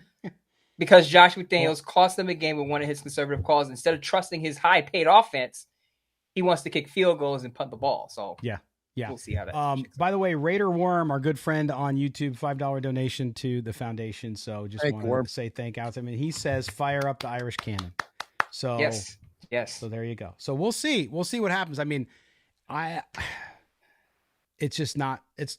because Josh McDaniels cost them a game with one of his conservative calls. Instead of trusting his high-paid offense, he wants to kick field goals and punt the ball. So yeah. We'll see how that by the way, Raider Worm, our good friend on YouTube, $5 donation to the foundation. So just wanted to say thank out to him. And he says, fire up the Irish cannon. So yes. So there you go. So we'll see what happens. I mean, it's just not, it's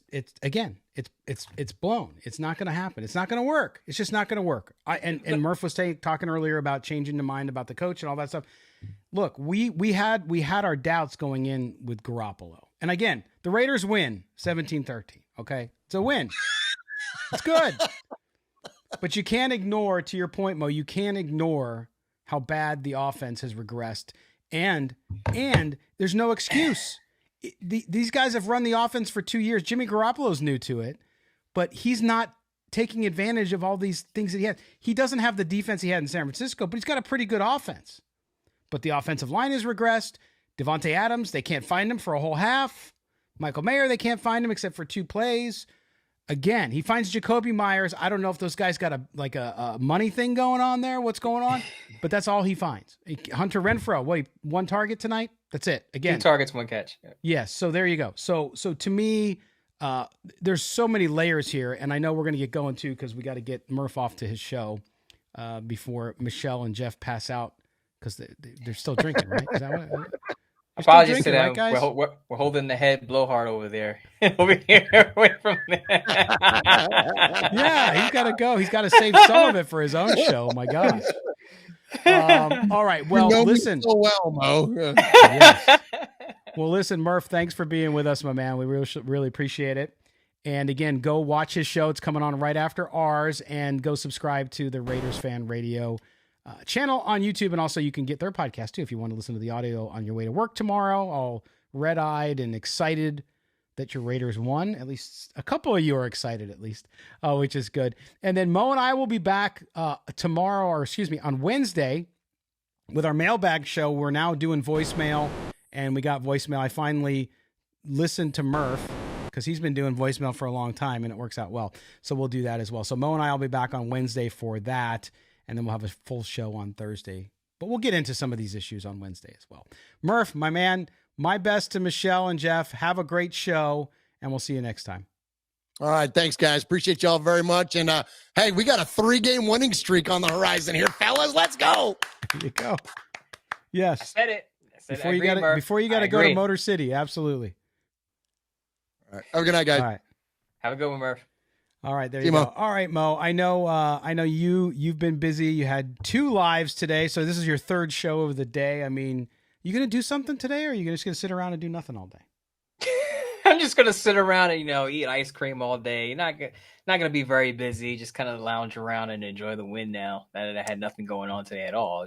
blown. It's not going to happen. It's not going to work. It's just not going to work. And Murph was talking earlier about changing the mind about the coach and all that stuff. Look, we had our doubts going in with Garaoppolo. And again, the Raiders win 17-13. Okay. It's a win. It's good. But you can't ignore, to your point, Mo, you can't ignore how bad the offense has regressed. And there's no excuse. These guys have run the offense for 2 years. Jimmy Garoppolo's new to it, but he's not taking advantage of all these things that he has. He doesn't have the defense he had in San Francisco, but he's got a pretty good offense. But the offensive line has regressed. Devontae Adams, they can't find him for a whole half. Michael Mayer, they can't find him except for 2 plays. Again, he finds Jacoby Myers. I don't know if those guys got a money thing going on there. What's going on? But that's all he finds. Hunter Renfrow, 1 target tonight? That's it. Again, 2 targets, 1 catch. Yeah. Yes. So there you go. So to me, there's so many layers here, and I know we're going to get going too because we got to get Murph off to his show before Michelle and Jeff pass out because they're still drinking, right? Is that what? Apologies to them. Right, we're holding the head blowhard over there. Over here, away from there. Yeah, he's got to go. He's got to save some of it for his own show. Oh, my gosh. All right. Well, listen. Me so well, Mo. Yes. Well, listen, Murph, thanks for being with us, my man. We really appreciate it. And again, go watch his show. It's coming on right after ours. And go subscribe to the Raiders Fan Radio channel on YouTube, and also you can get their podcast too if you want to listen to the audio on your way to work tomorrow, all red-eyed and excited that your Raiders won. At least a couple of you are excited, at least, which is good. And then Mo and I will be back on Wednesday with our mailbag show. We're now doing voicemail and we got voicemail. I finally listened to Murf because he's been doing voicemail for a long time, and it works out well. So we'll do that as well. So Mo and I will be back on Wednesday for that, and then we'll have a full show on Thursday. But we'll get into some of these issues on Wednesday as well. Murf, my man, my best to Michelle and Jeff. Have a great show, and we'll see you next time. All right. Thanks, guys. Appreciate y'all very much. And, hey, we got a 3-game winning streak on the horizon here, fellas. Let's go. There you go. Yes. I said it. Before you got to go to Motor City. Absolutely. All right. Have a good night, guys. All right. Have a good one, Murph. All right, there you go. All right, Mo. I know you've been busy. You had 2 lives today, so this is your 3rd show of the day. I mean, you gonna do something today, or are you just gonna sit around and do nothing all day? I'm just gonna sit around and eat ice cream all day. Not gonna be very busy. Just kind of lounge around and enjoy the win now that I had nothing going on today at all.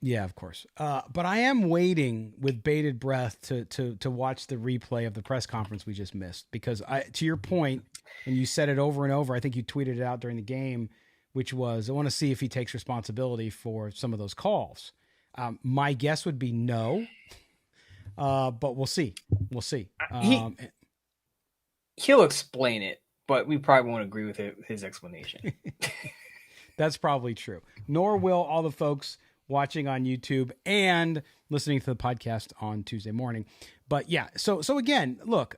Yeah, of course. But I am waiting with bated breath to watch the replay of the press conference we just missed, because to your point, and you said it over and over, I think you tweeted it out during the game, which was, I want to see if he takes responsibility for some of those calls. My guess would be no, but we'll see. We'll see. He'll explain it, but we probably won't agree with his explanation. That's probably true. Nor will all the folks watching on YouTube and listening to the podcast on Tuesday morning. But yeah, so again, look,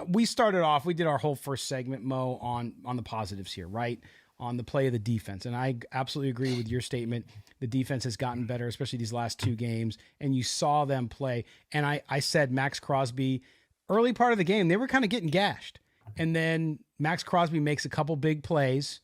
we started off, we did our whole first segment, Mo, on the positives here, right? On the play of the defense. And I absolutely agree with your statement. The defense has gotten better, especially these last 2 games, and you saw them play. And I said Maxx Crosby, early part of the game, they were kind of getting gashed. And then Maxx Crosby makes a couple big plays,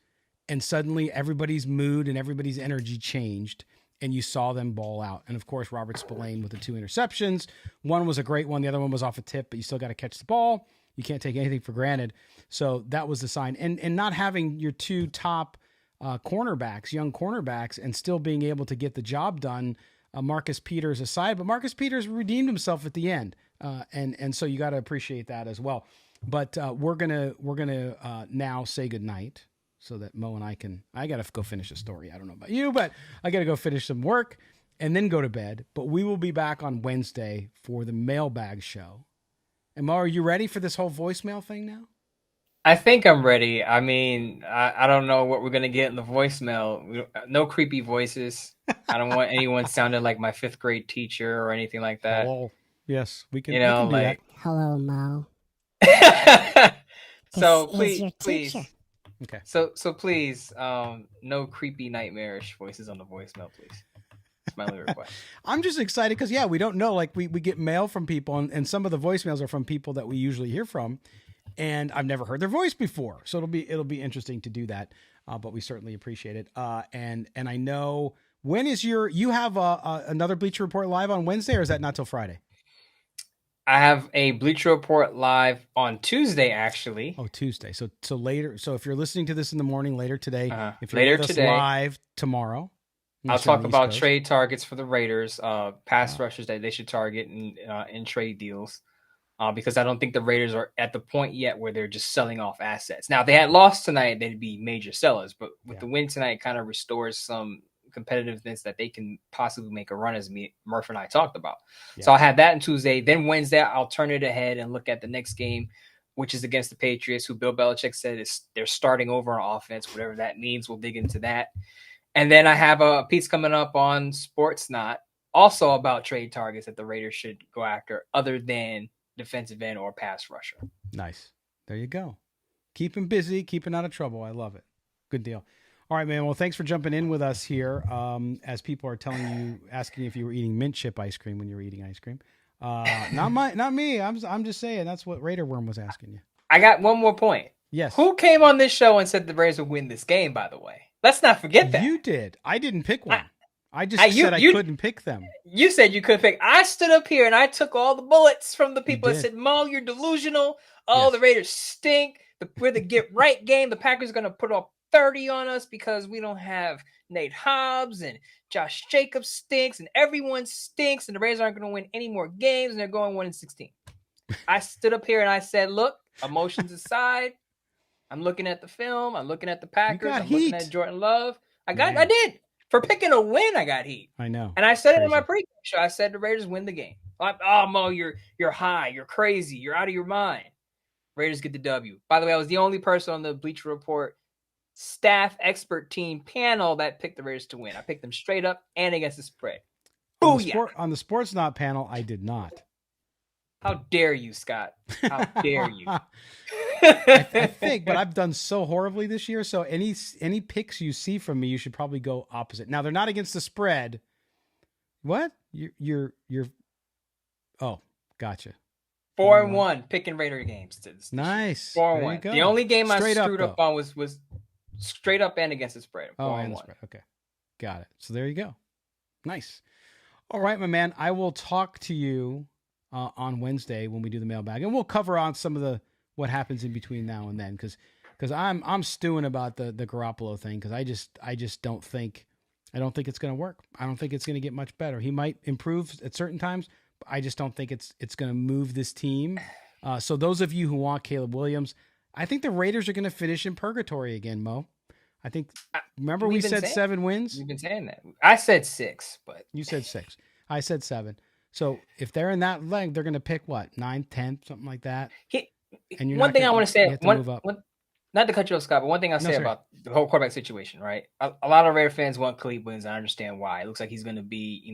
and suddenly everybody's mood and everybody's energy changed, and you saw them ball out. And of course, Robert Spillaine with the 2 interceptions. One was a great one. The other one was off a tip, but you still got to catch the ball. You can't take anything for granted. So that was the sign. And not having your 2 top cornerbacks, young cornerbacks, and still being able to get the job done, Marcus Peters aside. But Marcus Peters redeemed himself at the end. And so you got to appreciate that as well. But we're gonna now say goodnight, so that Mo and I got to go finish a story. I don't know about you, but I got to go finish some work and then go to bed. But we will be back on Wednesday for the mailbag show. And Mo, are you ready for this whole voicemail thing now? I think I'm ready. I mean, I don't know what we're going to get in the voicemail. No creepy voices. I don't want anyone sounding like my 5th grade teacher or anything like that. Oh, yes, we can, we can do that. Hello, Mo. So please. Okay. So please, no creepy nightmarish voices on the voicemail, please. That's my only request. I'm just excited because we don't know. Like we get mail from people, and some of the voicemails are from people that we usually hear from, and I've never heard their voice before. So it'll be interesting to do that. But we certainly appreciate it. And I know, when is you have another Bleacher Report live on Wednesday, or is that not till Friday? I have a Bleacher Report live on Tuesday, actually. Oh, Tuesday. So later. So if you're listening to this in the morning, later today, if you're later with us today, live tomorrow, I'll talk about trade targets for the Raiders, pass rushers that they should target in trade deals, because I don't think the Raiders are at the point yet where they're just selling off assets. Now, if they had lost tonight, they'd be major sellers, but with the win tonight, it kind of restores some competitiveness that they can possibly make a run, as Murph and I talked about. Yeah. So I'll have that on Tuesday. Then Wednesday, I'll turn it ahead and look at the next game, which is against the Patriots, who Bill Belichick said they're starting over on offense, whatever that means. We'll dig into that. And then I have a piece coming up on Sportsnot, also about trade targets that the Raiders should go after, other than defensive end or pass rusher. Nice. There you go. Keep him busy, keeping out of trouble. I love it. Good deal. All right, man. Well, thanks for jumping in with us here. As people are asking if you were eating mint chip ice cream when you were eating ice cream. Not me. I'm just saying that's what Raider Worm was asking you. I got one more point. Yes. Who came on this show and said the Raiders would win this game, by the way? Let's not forget that. You did. I didn't pick one. I just said I couldn't pick them. You said you couldn't pick. I stood up here and I took all the bullets from the people that said, Mo, you're delusional. Oh, yes. The Raiders stink. We're the get right game. The Packers are going to put up 30 on us because we don't have Nate Hobbs, and Josh Jacobs stinks, and everyone stinks, and the Raiders aren't going to win any more games, and they're going 1-16. I stood up here and I said, look, emotions aside, I'm looking at the film, I'm looking at the Packers, I'm looking at Jordan Love. I did. For picking a win, I got heat. I know. And I said it in my pregame show. I said the Raiders win the game. Oh, Mo, you're high. You're crazy. You're out of your mind. Raiders get the W. By the way, I was the only person on the Bleacher Report staff expert team panel that picked the Raiders to win. I picked them straight up and against the spread. On the Sports Not panel, I did not. How dare you, Scott? How dare you? I think, but I've done so horribly this year. So any picks you see from me, you should probably go opposite. Now they're not against the spread. What? You're oh, gotcha. 4-1 picking Raider games. Nice. 4-1. The only game I screwed up on was straight up and against the spread. 4-1. And the spread. Okay. Got it. So there you go. Nice. All right, my man. I will talk to you on Wednesday when we do the mailbag, and we'll cover on some of what happens in between now and then, because I'm stewing about the Garaoppolo thing, because I just don't think it's going to work. I don't think it's going to get much better. He might improve at certain times, but I just don't think it's going to move this team. So those of you who want Caleb Williams, I think the Raiders are going to finish in purgatory again, Mo. I think. Remember we said 7 wins. We've been saying that. I said 6, but you said 6. I said 7. So if they're in that leg, they're going to pick what, 9, 10, something like that. And one thing I want to say, not to cut you off, Scott, but one thing I'll say about the whole quarterback situation, right? A lot of Raider fans want Caleb Williams. I understand why. It looks like he's going to be,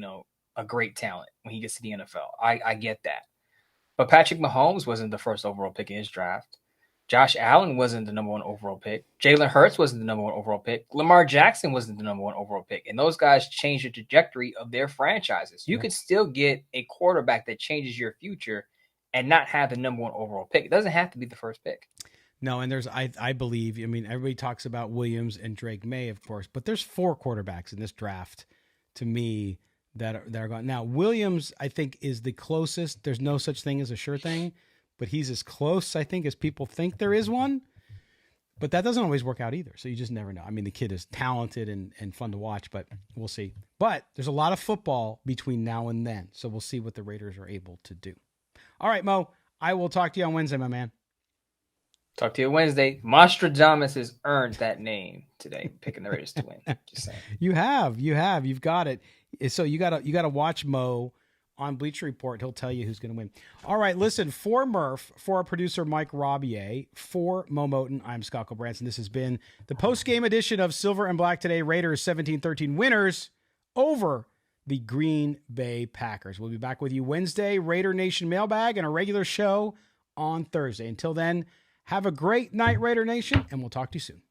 a great talent when he gets to the NFL. I get that. But Patrick Mahomes wasn't the first overall pick in his draft. Josh Allen wasn't the number 1 overall pick. Jalen Hurts wasn't the number 1 overall pick. Lamar Jackson wasn't the number 1 overall pick. And those guys changed the trajectory of their franchises. You could still get a quarterback that changes your future and not have the number 1 overall pick. It doesn't have to be the first pick. No, and I believe, everybody talks about Williams and Drake May, of course, but there's 4 quarterbacks in this draft, to me, that are gone. Now, Williams, I think, is the closest. There's no such thing as a sure thing, but he's as close, I think, as people think there is one. But that doesn't always work out either, so you just never know. The kid is talented and fun to watch, but we'll see. But there's a lot of football between now and then, so we'll see what the Raiders are able to do. All right, Mo, I will talk to you on Wednesday, my man. Talk to you Wednesday. Nostradamus has earned that name today, picking the Raiders to win. Just saying. You've got it. So you gotta watch Mo on Bleacher Report. He'll tell you who's going to win. All right, listen, for Murf, for our producer Mike Robier, for Mo Moten, I'm Scott Gulbransen. This has been the post-game edition of Silver and Black today. Raiders 17-13 winners over the Green Bay Packers. We'll be back with you Wednesday, Raider Nation mailbag, and a regular show on Thursday. Until then, have a great night, Raider Nation, and we'll talk to you soon.